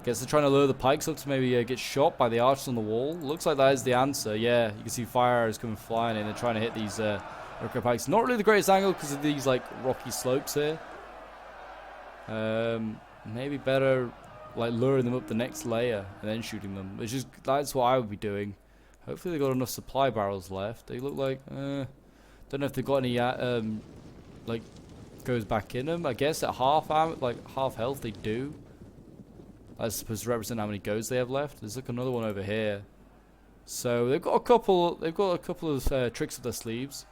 Speaker 1: Guess they're trying to lure the pikes up to maybe get shot by the archers on the wall. Looks like that is the answer. Yeah, you can see fire arrows coming flying in. They're trying to hit these pikes. Not really the greatest angle because of these like rocky slopes here. Maybe better like luring them up the next layer and then shooting them. Which is that's what I would be doing. Hopefully they got enough supply barrels left. They look like don't know if they've got any like goes back in them. I guess at half health they do. I suppose to represent how many goes they have left. There's like another one over here. So they've got a couple. They've got a couple of tricks up their sleeves.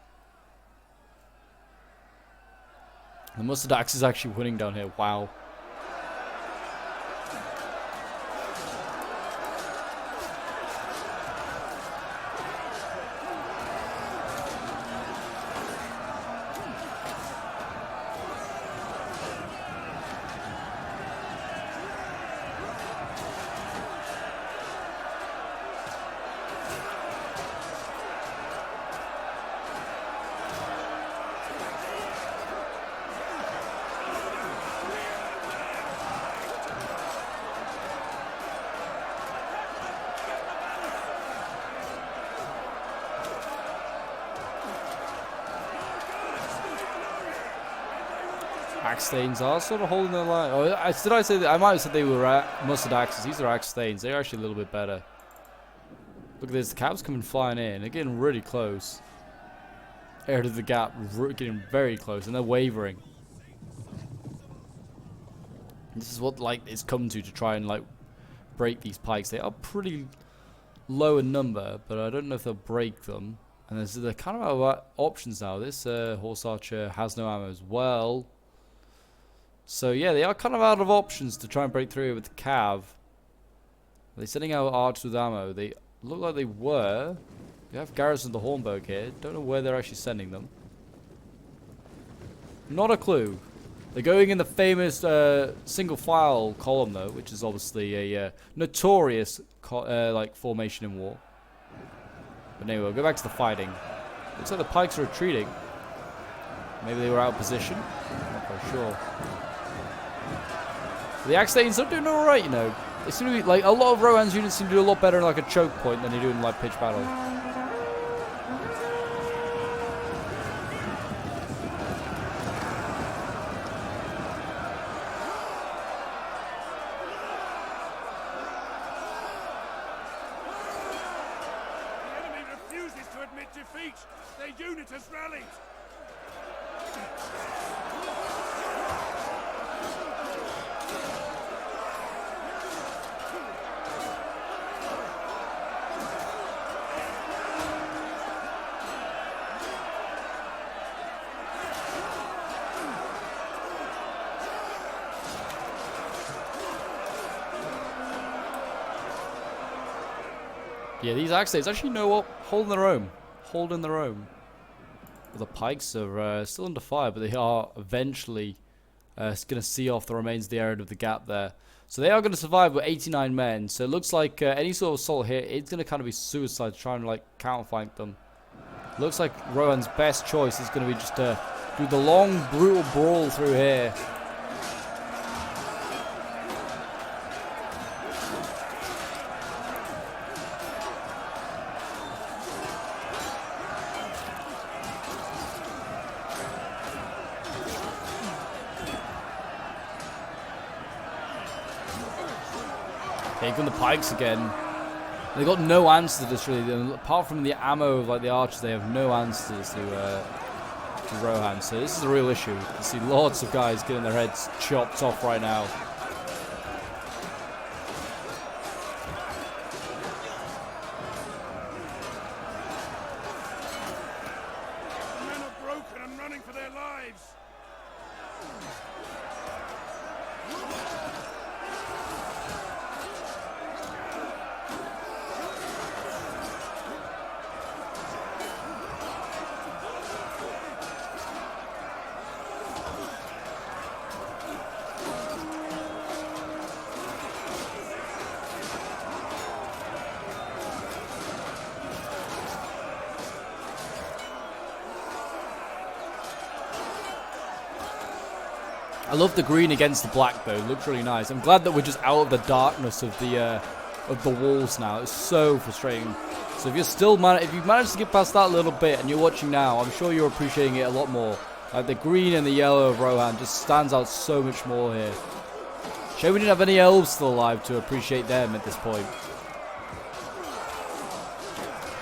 Speaker 1: The Mustard Axe is actually winning down here. Wow. Axe Thanes are sort of holding their line. Oh, did I say that? I might have said they were Mustard Axes. These are Axe Thanes. They're actually a little bit better. Look at this. The cab's coming flying in. They're getting really close. Air to the gap. Getting very close. And they're wavering. This is what like it's come to try and like break these pikes. They are pretty low in number, but I don't know if they'll break them. And they're kind of out of options now. This horse archer has no ammo as well. So yeah, they are kind of out of options to try and break through with the cav. Are they sending out archers with ammo? They look like they were. We have Garrison the Hornbow here. Don't know where they're actually sending them. Not a clue. They're going in the famous single file column though, which is obviously a notorious like formation in war. But anyway, we'll go back to the fighting. Looks like the pikes are retreating. Maybe they were out of position. Not quite sure. The Axe Thanes are doing alright, you know. They seem to be like a lot of Rohan's units seem to do a lot better in like a choke point than they do in like pitch battle.
Speaker 2: The enemy refuses to admit defeat. Their unit has rallied.
Speaker 1: Yeah, these Axe Thanes actually know what, holding their own. Holding their own. Well, the pikes are still under fire, but they are eventually going to see off the remains of the area of the gap there. So they are going to survive with 89 men. So it looks like any sort of assault here, it's going to kind of be suicide to try and like counterflank them. Looks like Rohan's best choice is going to be just to do the long, brutal brawl through here. Okay, gun the pikes again. They got no answer to this really. Apart from the ammo of like the archers, they have no answers to Rohan. So this is a real issue. You can see lots of guys getting their heads chopped off right now.
Speaker 2: The men are broken and running for their lives.
Speaker 1: I love the green against the black though. It looks really nice. I'm glad that we're just out of the darkness of the walls now. It's so frustrating. So if you're still if you've managed to get past that a little bit and you're watching now, I'm sure you're appreciating it a lot more. Like the green and the yellow of Rohan just stands out so much more here. Shame we didn't have any elves still alive to appreciate them at this point.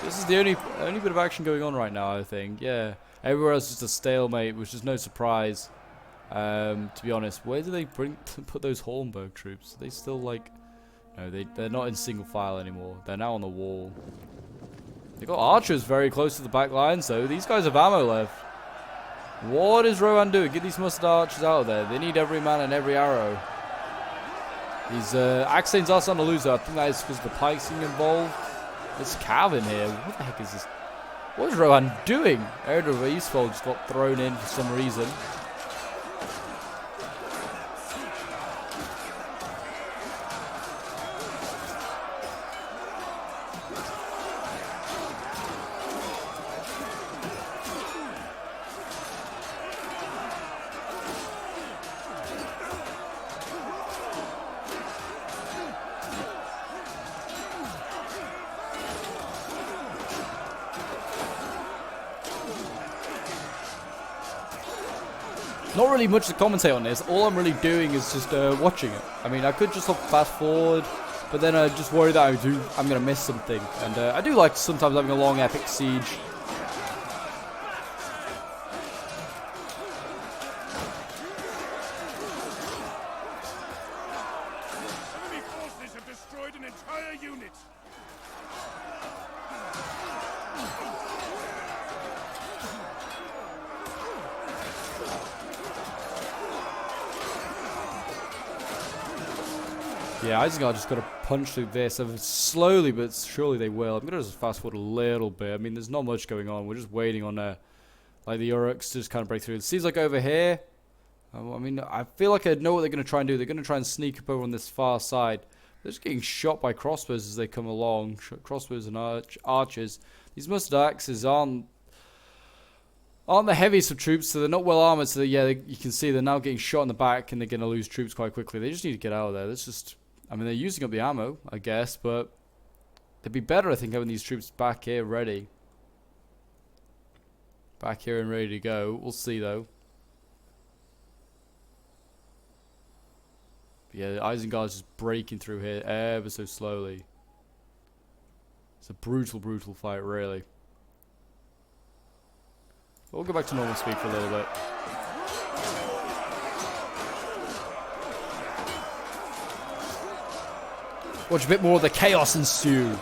Speaker 1: This is the only bit of action going on right now, I think. Yeah, everywhere else is just a stalemate, which is no surprise. To be honest, where do they put those Hornburg troops? Are they still like... No, they're not in single file anymore. They're now on the wall. They got archers very close to the back line, so these guys have ammo left. What is Rohan doing? Get these mustard archers out of there. They need every man and every arrow. These Axanes are starting to lose though. I think that is because the pikes getting involved. There's Calvin here. What the heck is this? What is Rohan doing? Erd of Eastfold just got thrown in for some reason. Not really much to commentate on this. All I'm really doing is just watching it. I mean, I could just fast forward, but then I just worry that I'm going to miss something. And I do like sometimes having a long epic siege.
Speaker 2: Enemy forces have destroyed an entire unit.
Speaker 1: Yeah, Isengard just got to punch through this. Slowly, but surely they will. I'm going to just fast forward a little bit. I mean, there's not much going on. We're just waiting on like the Uruks to just kind of break through. It seems like over here, I mean, I feel like I know what they're going to try and do. They're going to try and sneak up over on this far side. They're just getting shot by crossbows as they come along. Crossbows and archers. These mustard axes aren't the heaviest of troops, so they're not well armored. So yeah, you can see they're now getting shot in the back, and they're going to lose troops quite quickly. They just need to get out of there. That's just... I mean, they're using up the ammo, I guess, but it'd be better, I think, having these troops back here ready. Back here and ready to go. We'll see, though. But yeah, Isengard's just breaking through here ever so slowly. It's a brutal, brutal fight, really. But we'll go back to normal speed for a little bit. Watch a bit more of the chaos ensue.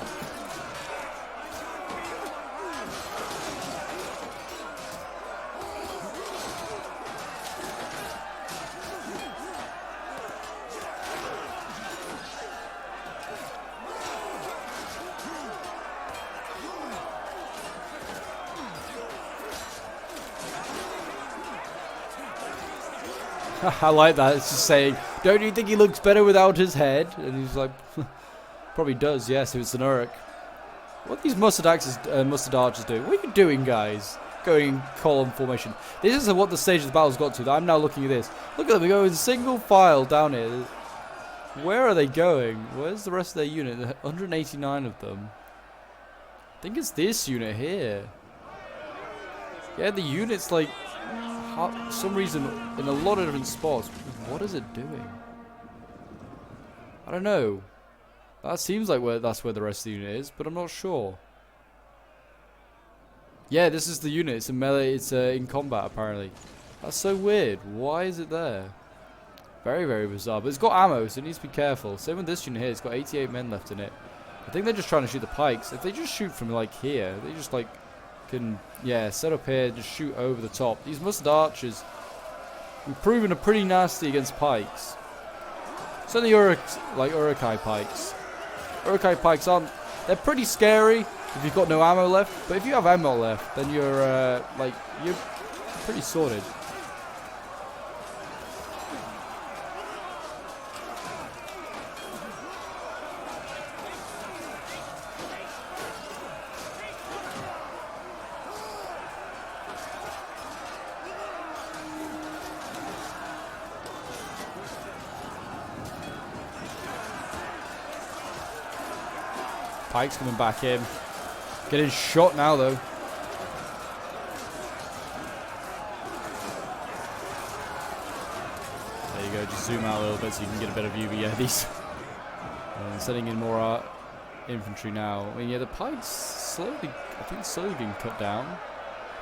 Speaker 1: I like that. It's just saying, don't you think he looks better without his head? And he's like, probably does, yes, if it's an Uruk. What are these mustard archers doing? What are you doing, guys? Going in column formation. This is what the stage of the battle's got to. I'm now looking at this. Look at them, they go in single file down here. Where are they going? Where's the rest of their unit? 189 of them. I think it's this unit here. Yeah, the unit's like... for some reason, in a lot of different spots. What is it doing? I don't know. That seems like that's where the rest of the unit is, but I'm not sure. Yeah, this is the unit. It's in melee. It's in combat, apparently. That's so weird. Why is it there? Very, very bizarre. But it's got ammo, so it needs to be careful. Same with this unit here. It's got 88 men left in it. I think they're just trying to shoot the pikes. If they just shoot from, like, here, they just, like, can, yeah, set up here, just shoot over the top. These mustard archers, we've proven are pretty nasty against pikes. Certainly Urukai pikes. Urukai pikes aren't, they're pretty scary if you've got no ammo left. But if you have ammo left, then you're, you're pretty sorted. Pike's coming back in. Getting shot now, though. There you go. Just zoom out a little bit so you can get a better view. But yeah, these... sending in more infantry now. I mean, yeah, the pikes slowly... I think slowly being cut down.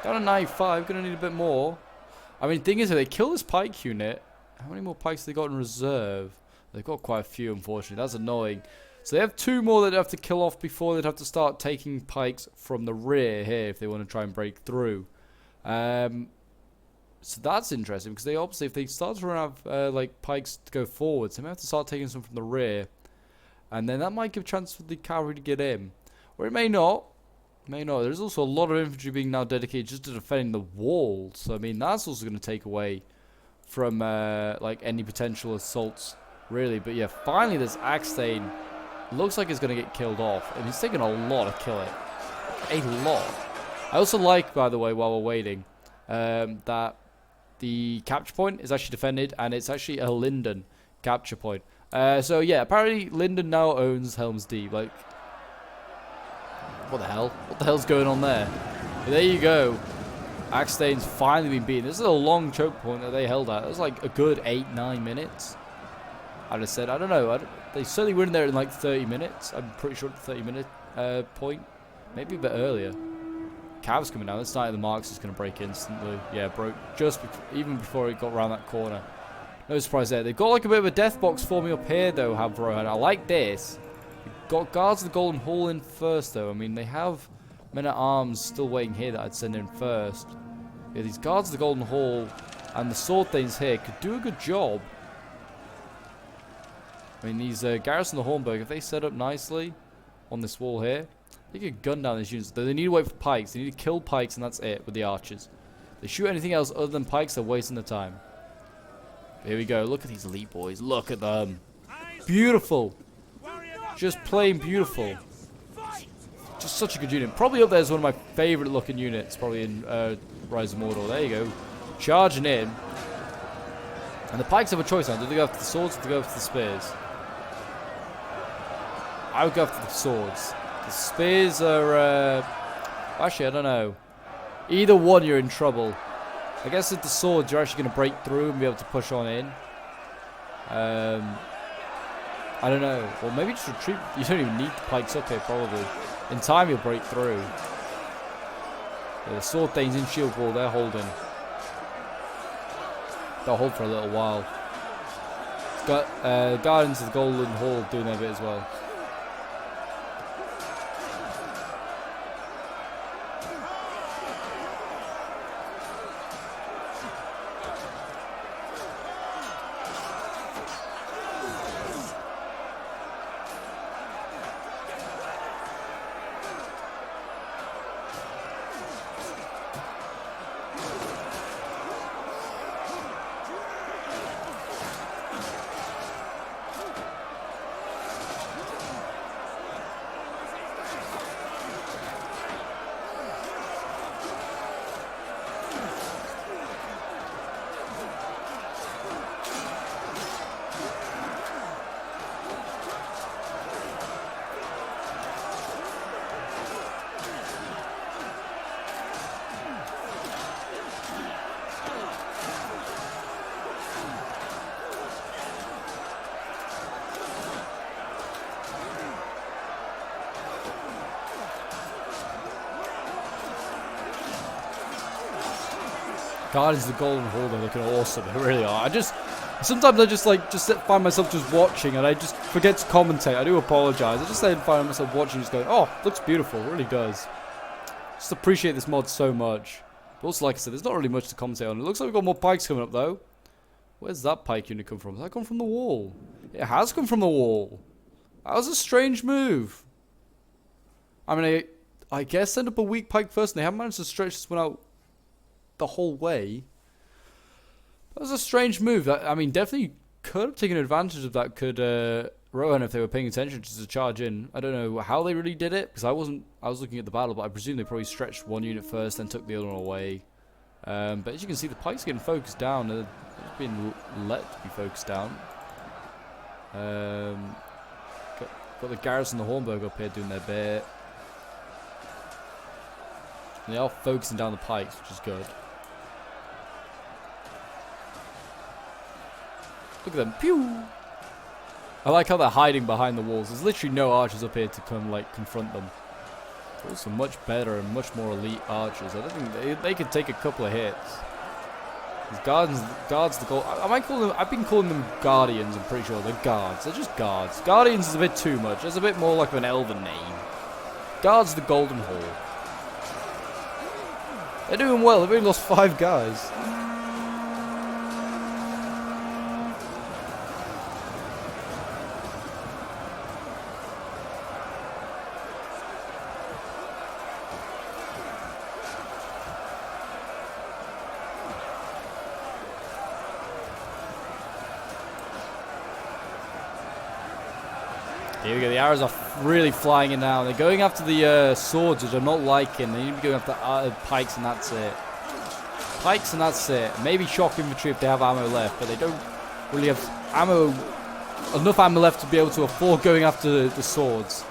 Speaker 1: Down to 95. Going to need a bit more. I mean, the thing is, if they kill this pike unit, how many more pikes have they got in reserve? They've got quite a few, unfortunately. That's annoying. So they have 2 more they'd have to kill off before they'd have to start taking pikes from the rear here if they want to try and break through. So that's interesting because they obviously, if they start to run out of like pikes to go forwards, they may have to start taking some from the rear, and then that might give a chance for the cavalry to get in, or it may not. May not. There's also a lot of infantry being now dedicated just to defending the walls. So I mean, that's also going to take away from like any potential assaults, really. But yeah, finally this Axthane looks like it's going to get killed off. And it's taken a lot to kill it. A lot. I also like, by the way, while we're waiting, that the capture point is actually defended. And it's actually a Linden capture point. So yeah, apparently Linden now owns Helm's Deep. Like, what the hell? What the hell's going on there? But there you go. Axthane's finally been beaten. This is a long choke point that they held at. It was like a good 8-9 minutes. I just said, I don't know. They certainly were in there in like 30 minutes. I'm pretty sure the 30-minute point. Maybe a bit earlier. Cav's coming down. This night of the marks is going to break instantly. Yeah, broke just even before it got around that corner. No surprise there. They've got like a bit of a death box forming up here, though, Havrohan. I like this. They've got guards of the Golden Hall in first, though. I mean, they have men-at-arms still waiting here that I'd send in first. Yeah, these guards of the Golden Hall and the sword things here could do a good job. I mean, these Garrison of the Hornburg, if they set up nicely on this wall here, they could gun down these units. Though they need to wait for pikes. They need to kill pikes, and that's it with the archers. If they shoot anything else other than pikes, they're wasting the time. Here we go. Look at these elite boys. Look at them. Beautiful. Just plain beautiful. Just such a good unit. Probably up there is one of my favorite looking units. Probably in Rise of Mordor. There you go. Charging in. And the pikes have a choice now. Do they go after the swords or do they go after the spears? I would go after the swords. The spears are... actually, I don't know. Either one, you're in trouble. I guess with the swords, you're actually going to break through and be able to push on in. I don't know. Or maybe just retreat. You don't even need the pikes up here, probably. In time, you'll break through. Yeah, the sword things in shield wall, they're holding. They'll hold for a little while. Got Guardians of the Golden Hall doing their bit as well. Guardians of the Golden Hall, they're looking awesome. They really are. Sometimes I just find myself just watching and I just forget to commentate. I do apologize. I just find myself watching just going, oh, looks beautiful. It really does. Just appreciate this mod so much. But also, like I said, there's not really much to commentate on. It looks like we've got more pikes coming up, though. Where's that pike unit come from? Has that come from the wall? It has come from the wall. That was a strange move. I mean, I guess send up a weak pike first, and they haven't managed to stretch this one out the whole way. That was a strange move. I mean, definitely could have taken advantage of that. Could Rohan, if they were paying attention, just to charge in. I don't know how they really did it because I was looking at the battle, but I presume they probably stretched one unit first, then took the other one away. But as you can see, the pike's getting focused down. They're being let to be focused down. Got the garrison, the Hornburg up here doing their bit. And they are focusing down the pikes, which is good. Look at them. Pew! I like how they're hiding behind the walls. There's literally no archers up here to come, like, confront them. Also much better and much more elite archers. I don't think they could take a couple of hits. These guards the goal. I've been calling them guardians, I'm pretty sure. They're guards. They're just guards. Guardians is a bit too much. It's a bit more like an elven name. Guards the Golden Hall. They're doing well. They've only lost 5 guys. Here we go, the arrows are really flying in now. They're going after the swords, which I'm not liking. They need to be going after pikes, and that's it. Pikes, and that's it. Maybe shock infantry if they have ammo left, but they don't really have enough ammo left to be able to afford going after the swords.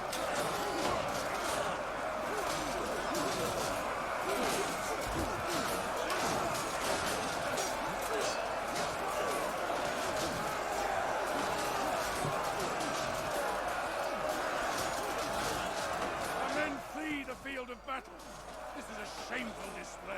Speaker 2: This is a shameful display.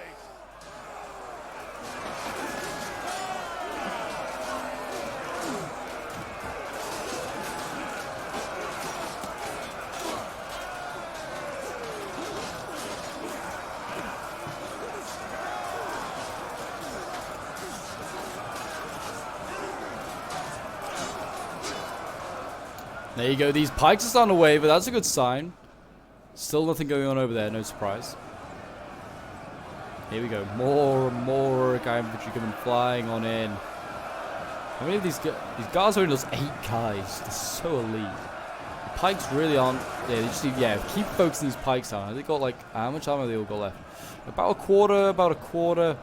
Speaker 1: There you go. These pikes are starting to wave, but that's a good sign. Still nothing going on over there. No surprise. Here we go. More and more guy infantry coming flying on in. How many of these guards are only lost 8 guys? They're so elite. The pikes really aren't. Yeah, they just need, keep focusing these pikes down. They got like how much ammo they all got left? About a quarter.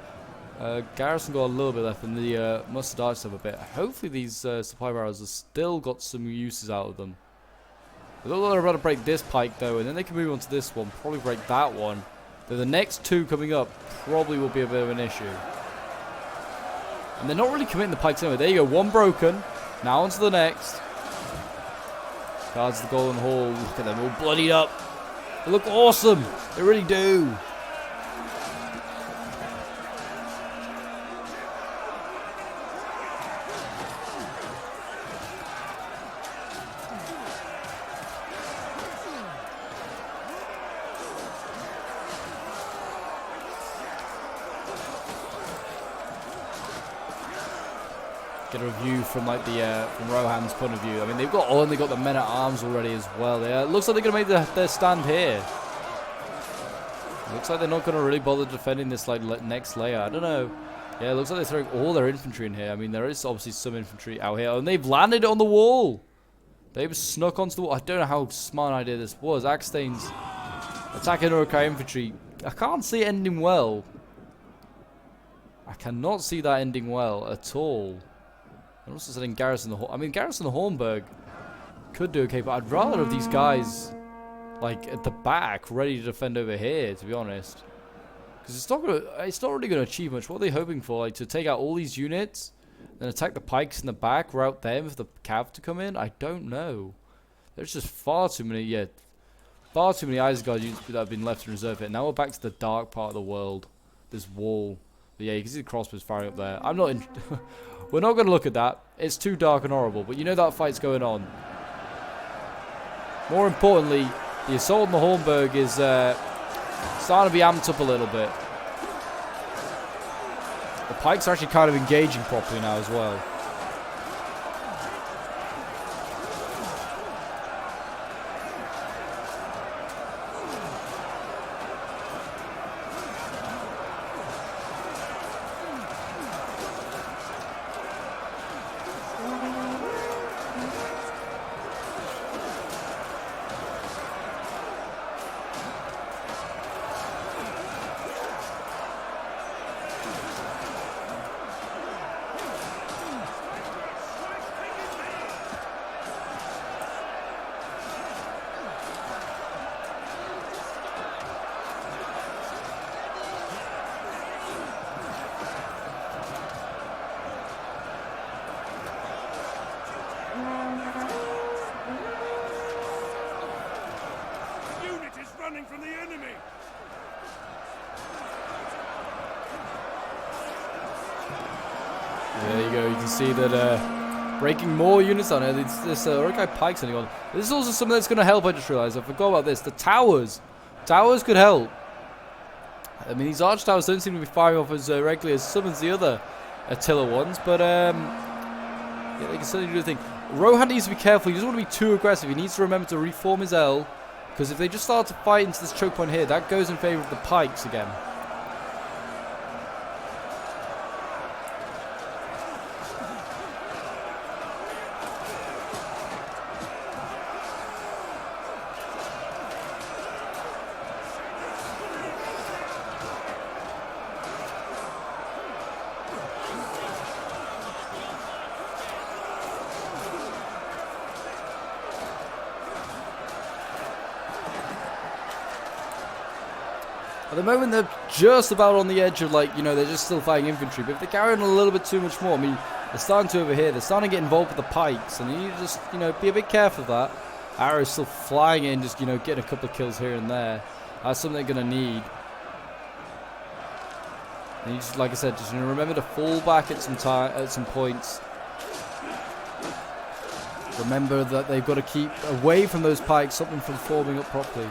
Speaker 1: Garrison got a little bit left, and the mustard archers have a bit. Hopefully these supply barrels have still got some uses out of them. They look like they're about to break this pike though, and then they can move on to this one, probably break that one. Then the next 2 coming up probably will be a bit of an issue. And they're not really committing the pikes anyway. There you go, 1 broken. Now on to the next. Guards the Golden Hall. Look at them all bloodied up. They look awesome. They really do. Get a review from like from Rohan's point of view. I mean, they've got only got the men at arms already as well. It looks like they're gonna make their stand here. It looks like they're not gonna really bother defending this like next layer. I don't know. Yeah, it looks like they're throwing all their infantry in here. I mean, there is obviously some infantry out here, and they've landed on the wall. They've snuck onto the wall. I don't know how smart an idea this was. Axtane's attacking Urukai infantry. I can't see it ending well. I cannot see that ending well at all. I'm also setting Garrison Garrison the Hornburg could do okay, but I'd rather have these guys like at the back ready to defend over here, to be honest. Because it's not really gonna achieve much. What are they hoping for? Like to take out all these units, then attack the pikes in the back, route them for the cav to come in? I don't know. There's just far too many Isengard units that have been left in reserve here. Now we're back to the dark part of the world. This wall. But yeah, you can see the crossbows firing up there. I'm not in... We're not going to look at that. It's too dark and horrible. But you know that fight's going on. More importantly, the assault on the Hornburg is starting to be amped up a little bit. The pikes are actually kind of engaging properly now as well.
Speaker 2: Running from the enemy.
Speaker 1: There you go. You can see that breaking more units on it. This Urukai Pike's only on. This is also something that's going to help. I just realized. I forgot about this. The towers. Towers could help. I mean, these arch towers don't seem to be firing off as regularly as some of the other Attila ones, but yeah, they can certainly do the thing. Rohan needs to be careful. He doesn't want to be too aggressive. He needs to remember to reform his L. Because if they just start to fight into this choke point here, that goes in favour of the pikes again. At the moment, they're just about on the edge of, like, you know, they're just still fighting infantry. But if they carry on a little bit too much more, I mean, they're starting to over here. They're starting to get involved with the pikes. And you need to just, you know, be a bit careful of that. Arrows still flying in, just, you know, getting a couple of kills here and there. That's something they're going to need. And you just, like I said, just, you know, remember to fall back at some points. Remember that they've got to keep away from those pikes, stop them from forming up properly.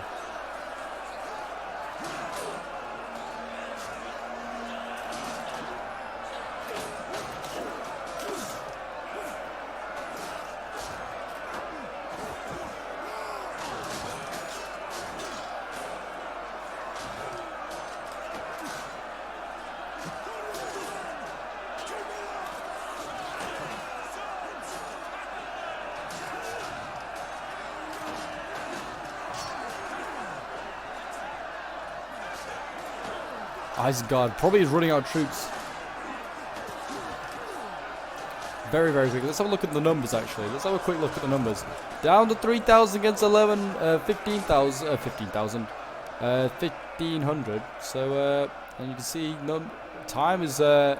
Speaker 1: Isengard probably is running out of troops very, very quickly. Let's have a look at the numbers, actually. Let's have a quick look at the numbers. Down to 3,000 against 1,500. So, and you can see time is of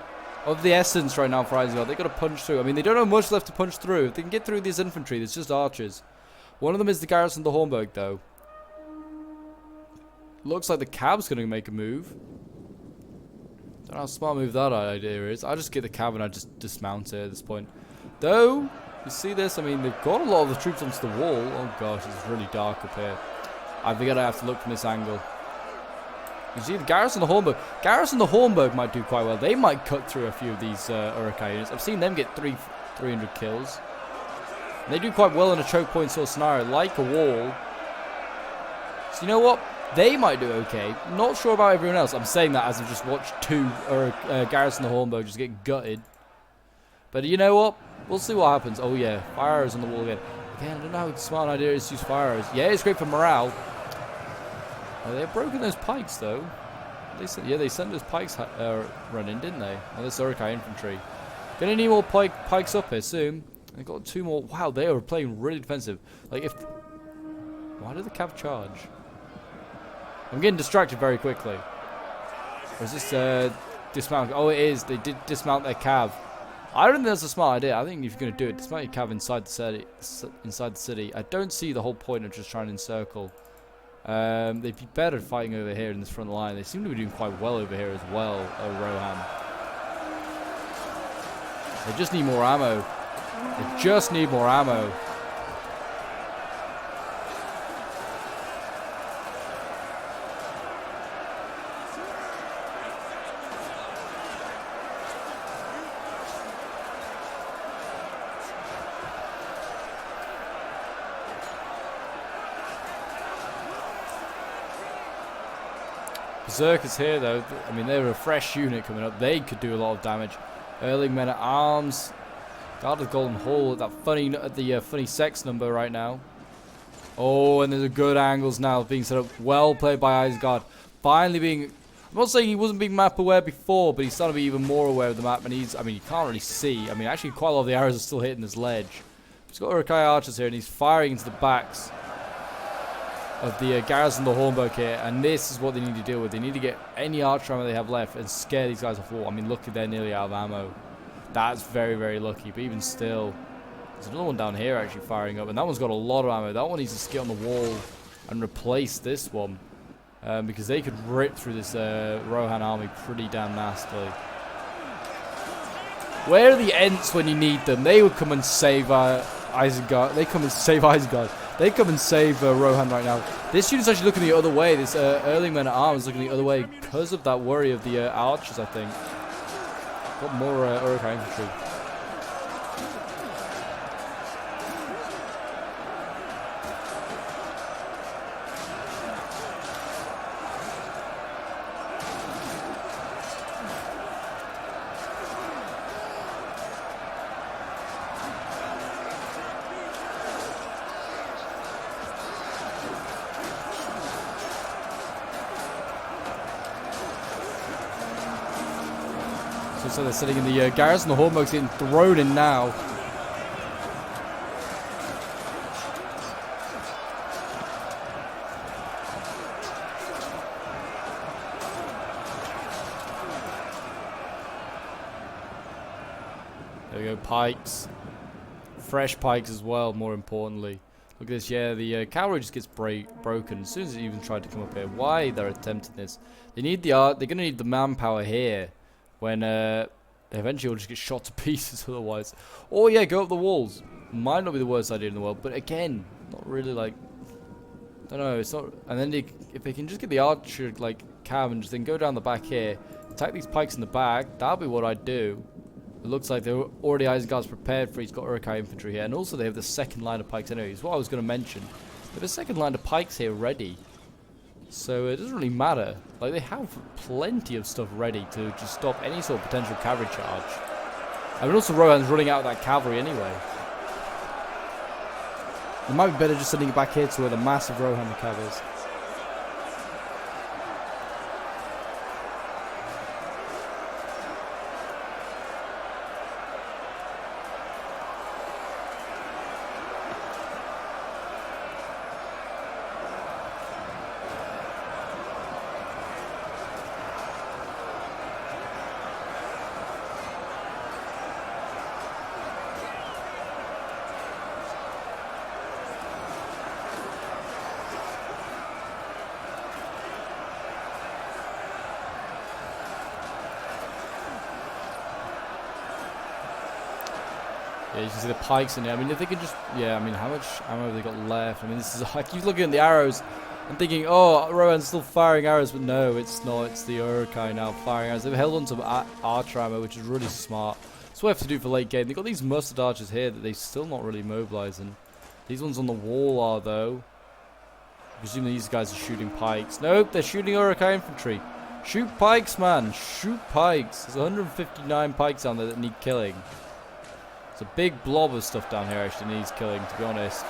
Speaker 1: the essence right now for Isengard. They've got to punch through. I mean, they don't have much left to punch through. If they can get through this infantry, there's just archers. One of them is the garrison of the Hornburg, though. Looks like the cab's going to make a move. Don't know how smart move that idea is. I just get the cab and I just dismount it at this point. Though, you see this? I mean, they've got a lot of the troops onto the wall. Oh gosh, it's really dark up here. I forget I have to look from this angle. You see the garrison of the Hornburg. Garrison of the Hornburg might do quite well. They might cut through a few of these Urukai units. I've seen them get 300 kills. And they do quite well in a choke point sort of scenario, like a wall. So you know what? They might do okay. Not sure about everyone else. I'm saying that as I've just watched two Garrison of the Hornburg just get gutted. But you know what? We'll see what happens. Oh yeah, fire arrows on the wall again. Again, I don't know how smart an idea is to use fire arrows. Yeah, it's great for morale. Oh, they've broken those pikes though. They sent those pikes running, didn't they? Oh, this Urukai infantry. Gonna need more pikes up here soon. They've got two more. Wow, they are playing really defensive. Like if... Why did the cav charge? I'm getting distracted very quickly. Or is this dismount? Oh, it is. They did dismount their cav. I don't think that's a smart idea. I think if you're going to do it, dismount your cav inside the city. I don't see the whole point of just trying to encircle They'd be better fighting over here in this front line. They seem to be doing quite well over here as well, Rohan. They just need more ammo. They just need more ammo.
Speaker 3: Berserkers here though, I mean they're a fresh unit coming up, they could do a lot of damage. Erling men at arms, guard of the Golden Hall at that funny sex number right now. Oh, and there's a good angles now being set up, well played by Isengard. Finally being, I'm not saying he wasn't being map aware before, but he's starting to be even more aware of the map, and you can't really see. I mean actually quite a lot of the arrows are still hitting this ledge. He's got Uruk-hai archers here and he's firing into the backs of the garrison of the Hornburg here, and this is what they need to deal with. They need to get any archer ammo they have left and scare these guys off wall. I mean, look, they're nearly out of ammo. That's very, very lucky, but even still, there's another one down here actually firing up, and that one's got a lot of ammo. That one needs to get on the wall and replace this one, because they could rip through this Rohan army pretty damn nastily. Where are the Ents when you need them? They would come and save Isengard. They come and save Isengard. They come and save Rohan right now. This unit's actually looking the other way. This Erling men at arms looking the other way because of that worry of the archers, I think. Got more Uruk-hai infantry. So they're sitting in the garrison. The Hornburg's getting thrown in now. There we go, pikes. Fresh pikes as well, more importantly. Look at this, yeah, the cavalry just gets broken as soon as it even tried to come up here. Why they're attempting this? They need the they're going to need the manpower here. When they eventually will just get shot to pieces otherwise. Or yeah, go up the walls. Might not be the worst idea in the world, but again, not really like, don't know, it's not. And then if they can just get the archer like cab and just then go down the back here, attack these pikes in the back, that'll be what I'd do. It looks like they're already Isengard's prepared for. He's got Uruk-hai infantry here, and also they have the second line of pikes anyway. It's what I was going to mention. They have a second line of pikes here ready. So it doesn't really matter. Like, they have plenty of stuff ready to just stop any sort of potential cavalry charge. I mean, also Rohan's running out of that cavalry anyway. It might be better just sending it back here to where the massive Rohan cav is. Yeah, you can see the pikes in there. I mean, if they could just, yeah, I mean, how much ammo have they got left? I mean, this is, I keep looking at the arrows and thinking, oh, Rohan's still firing arrows, but no, it's not. It's the Uruk-hai now firing arrows. They've held on to archer ammo, which is really smart. That's what I have to do for late game. They've got these mustard archers here that they're still not really mobilizing. These ones on the wall are, though. I presume these guys are shooting pikes. Nope, they're shooting Uruk-hai infantry. Shoot pikes, man. Shoot pikes. There's 159 pikes down there that need killing. It's a big blob of stuff down here actually needs killing, to be honest.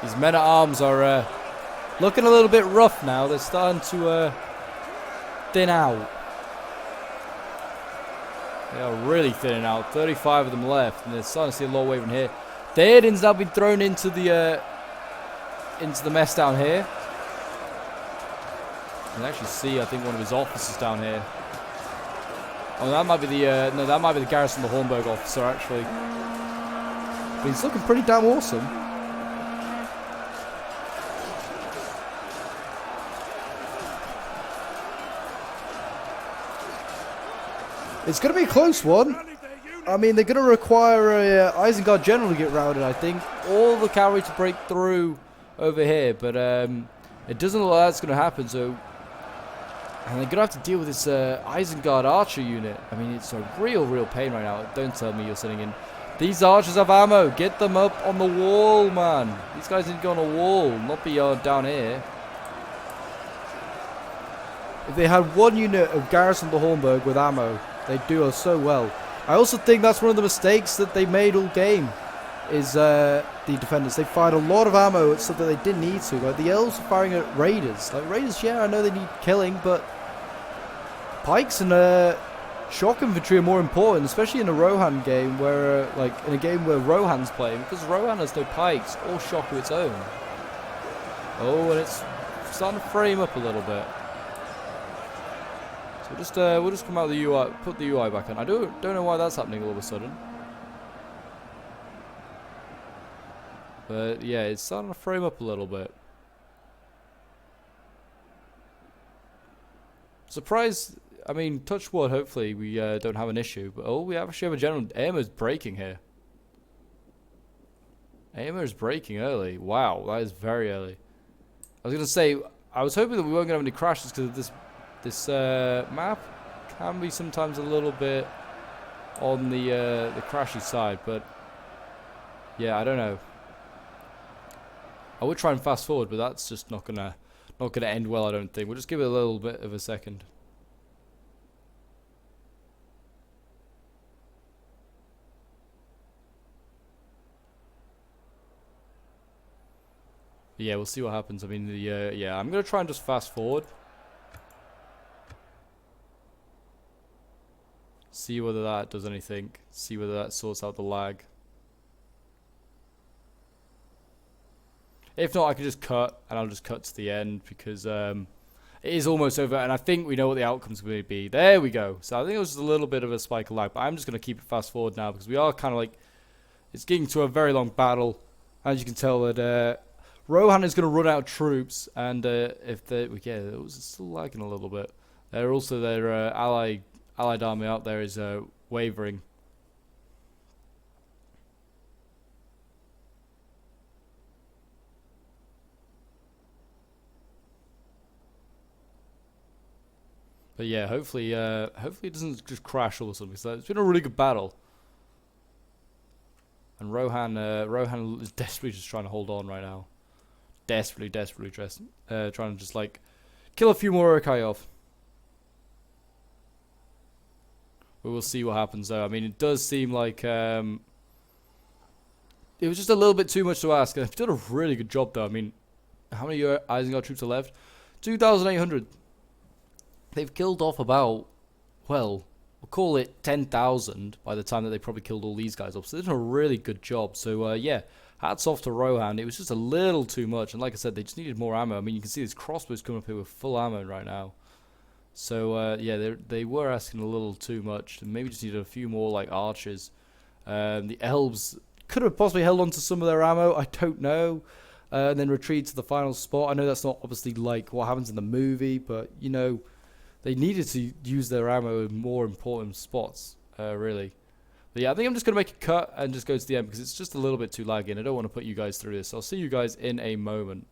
Speaker 3: These men-at-arms are looking a little bit rough now. They're starting to thin out. They are really thinning out. 35 of them left, and they're starting to see a lot of wavering here. Theoden's now been thrown into the mess down here. You can actually see, I think, one of his officers down here. Oh, that might be the no, that might be the garrison of the Hornburg officer actually.
Speaker 1: But he's looking pretty damn awesome. It's going to be a close one. I mean, they're going to require a Isengard general to get routed, I think.
Speaker 3: All the cavalry to break through over here, but it doesn't look like that's going to happen, so... And they're going to have to deal with this Isengard archer unit. I mean, it's a real pain right now. Don't tell me you're sitting in. These archers have ammo. Get them up on the wall, man. These guys need to go on a wall, not be down here.
Speaker 1: If they had one unit of Garrison the Hornburg with ammo, they'd do us so well. I also think that's one of the mistakes that they made all game, is the defenders. They fired a lot of ammo at stuff that they didn't need to. Like the elves are firing at raiders. Like raiders, yeah, I know they need killing, but pikes and shock infantry are more important, especially in a Rohan game, where like in a game where Rohan's playing, because Rohan has no pikes or shock of its own. Oh, and it's starting to frame up a little bit. So we'll just come out of the UI, put the UI back on. I don't know why that's happening all of a sudden. But yeah, it's starting to frame up a little bit. Surprised, I mean, touch wood, hopefully we don't have an issue. But oh, we actually have a general. Aimers breaking here. Aimers breaking early. Wow, that is very early. I was going to say, I was hoping that we weren't going to have any crashes because of this map can be sometimes a little bit on the crashy side, but yeah, I don't know. I would try and fast forward, but that's just not gonna end well, I don't think. We'll just give it a little bit of a second. But yeah, we'll see what happens. I mean, yeah, I'm gonna try and just fast forward. See whether that does anything. See whether that sorts out the lag. If not, I can just cut, and I'll just cut to the end, because it is almost over, and I think we know what the outcome's going to be. There we go. So I think it was just a little bit of a spike of lag, but I'm just going to keep it fast forward now, because we are kind of like, it's getting to a very long battle. As you can tell that Rohan is going to run out of troops, and if they, yeah, it was still lagging a little bit. They're also their allied army out there is wavering. But yeah, hopefully it doesn't just crash all of a sudden, because it's been a really good battle. And Rohan is desperately just trying to hold on right now. Desperately trying to just like kill a few more Uruk-hai off. But we'll see what happens though. I mean, it does seem like it was just a little bit too much to ask. They've done a really good job though. I mean, how many Isengard troops are left? 2,800. They've killed off about, well, we'll call it 10,000 by the time that they probably killed all these guys off. So they've done a really good job. So yeah, hats off to Rohan. It was just a little too much. And like I said, they just needed more ammo. I mean, you can see these crossbows coming up here with full ammo right now. So yeah, they were asking a little too much. Maybe just needed a few more like archers. The elves could have possibly held on to some of their ammo. I don't know. And then retreat to the final spot. I know that's not obviously like what happens in the movie, but you know, they needed to use their ammo in more important spots, really. But yeah, I think I'm just going to make a cut and just go to the end, because it's just a little bit too laggy, and I don't want to put you guys through this. I'll see you guys in a moment.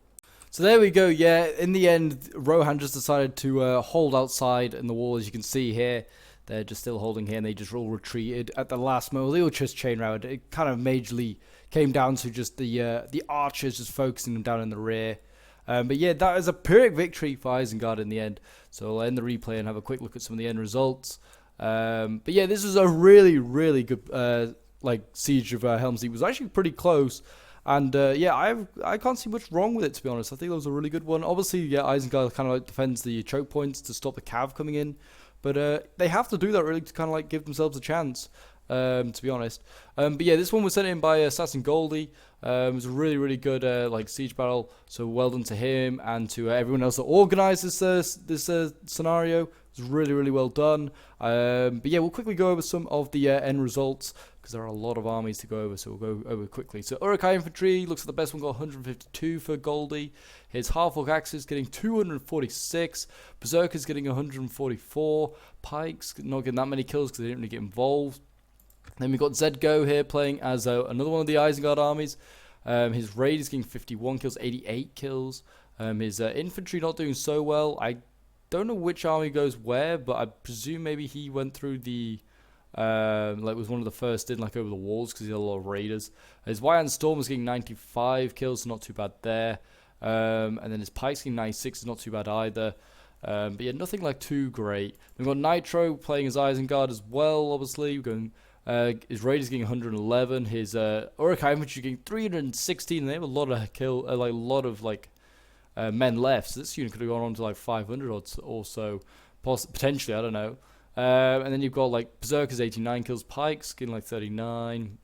Speaker 1: So there we go, yeah, in the end, Rohan just decided to hold outside in the wall, as you can see here. They're just still holding here, and they just all retreated at the last moment. They all just chain routed. It kind of majorly came down to just the archers just focusing them down in the rear. But yeah, that is a Pyrrhic victory for Isengard in the end. So I'll end the replay and have a quick look at some of the end results. But yeah, this was a really good like siege of Helm's Deep. It was actually pretty close. And yeah, I can't see much wrong with it, to be honest. I think that was a really good one. Obviously, yeah, Isengard kind of like defends the choke points to stop the cav coming in. But they have to do that really to kind of like give themselves a chance.
Speaker 3: to be honest. But yeah, this one was sent in by Assassin Goldie. It was a really, really good like siege battle. So well done to him and to everyone else that organised this scenario. It was really, really well done. But yeah, we'll quickly go over some of the end results because there are a lot of armies to go over. So we'll go over quickly. So Uruk-hai Infantry looks like the best one, got 152 for Goldie. His Half-Orc Axes getting 246. Berserkers getting 144. Pikes not getting that many kills because they didn't really get involved. Then we've got Zedgo here playing as another one of the Isengard armies. His raid is getting 51 kills, 88 kills. His infantry not doing so well. I don't know which army goes where, but I presume maybe he went through the like was one of the first in like over the walls because he had a lot of raiders. His White Storm is getting 95 kills, so not too bad there. And then his Pikes getting 96 is not too bad either. But yeah, nothing like too great. We've got Nitro playing as Isengard as well. Obviously, we're going. His raid is getting 111. His Uruk-hai Infantry getting 316. And they have a lot of men left. So this unit could have gone on to like 500 or so, potentially. I don't know. And then you've got like Berserkers 89 kills, Pikes getting like 39.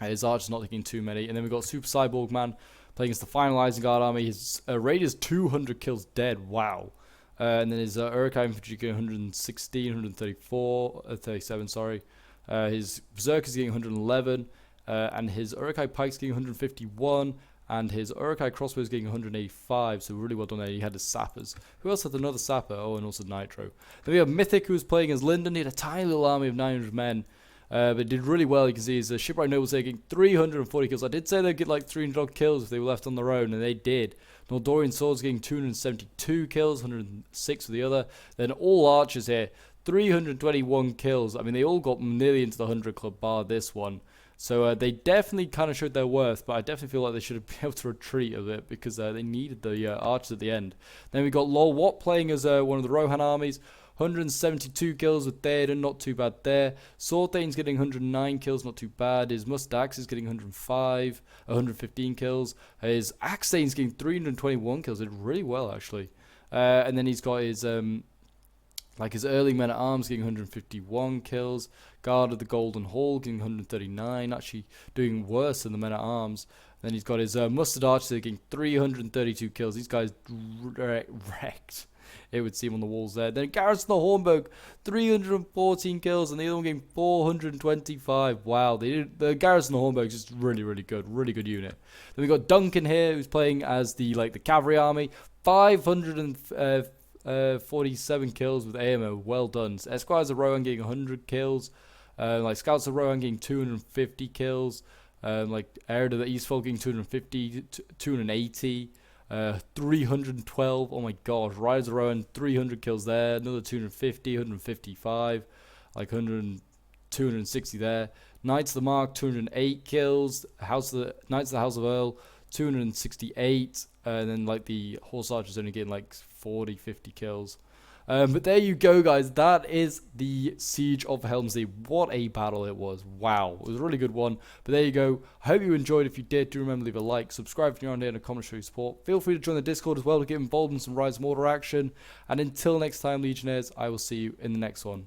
Speaker 3: His Archers not taking too many. And then we've got Super Cyborg Man playing against the final Isengard army. His raid is 200 kills dead. Wow. And then his Uruk-hai Infantry getting 116, 134, 37. Sorry. His Berserkers getting 111, and his Uruk-hai Pikes getting 151, and his Uruk-hai Crossbows getting 185, so really well done there. He had his Sappers. Who else had another Sapper? Oh, and also Nitro. Then we have Mythic, who was playing as Lyndon. He had a tiny little army of 900 men, but did really well. You can see his Shipwright Nobles there getting 340 kills. I did say they'd get like 300 kills if they were left on their own, and they did. Nordorian Swords getting 272 kills, 106 for the other. Then all Archers here, 321 kills. I mean, they all got nearly into the 100 club bar this one. So they definitely kind of showed their worth, but I definitely feel like they should have been able to retreat a bit because they needed the Archers at the end. Then we got Lol Watt playing as one of the Rohan armies. 172 kills with Theoden, not too bad there. Sorthane's getting 109 kills, not too bad. His Mustax is getting 115 kills. His Axtane's getting 321 kills, did really well actually. And then he's got his his early men at arms getting 151 kills. Guard of the Golden Hall getting 139, actually doing worse than the men at arms. Then he's got his Mustard Archers getting 332 kills. These guys wrecked. It would seem on the walls there. Then Garrison the Hornburg, 314 kills, and the other one getting 425. Wow, the Garrison the Hornburg is just really, really good unit. Then we got Duncan here, who's playing as the cavalry army, 547 kills with AMO. Well done. Esquires of Rohan getting 100 kills. Scouts of Rohan getting 250 kills. Arid of the Eastfold getting 250, 280. 312, oh my god. Riders of Rohan, 300 kills there, another 250, 155, 260 there. Knights of the Mark, 208 kills. Knights of the House of Earl, 268, and then the Horse Archers only getting 40, 50 kills. But there you go, guys. That is the Siege of Helm's Deep. What a battle it was. Wow. It was a really good one. But there you go. I hope you enjoyed. If you did, do remember to leave a like, subscribe if you're on here, and a comment to show your support. Feel free to join the Discord as well to get involved in some Rise of Mordor action. And until next time, Legionnaires, I will see you in the next one.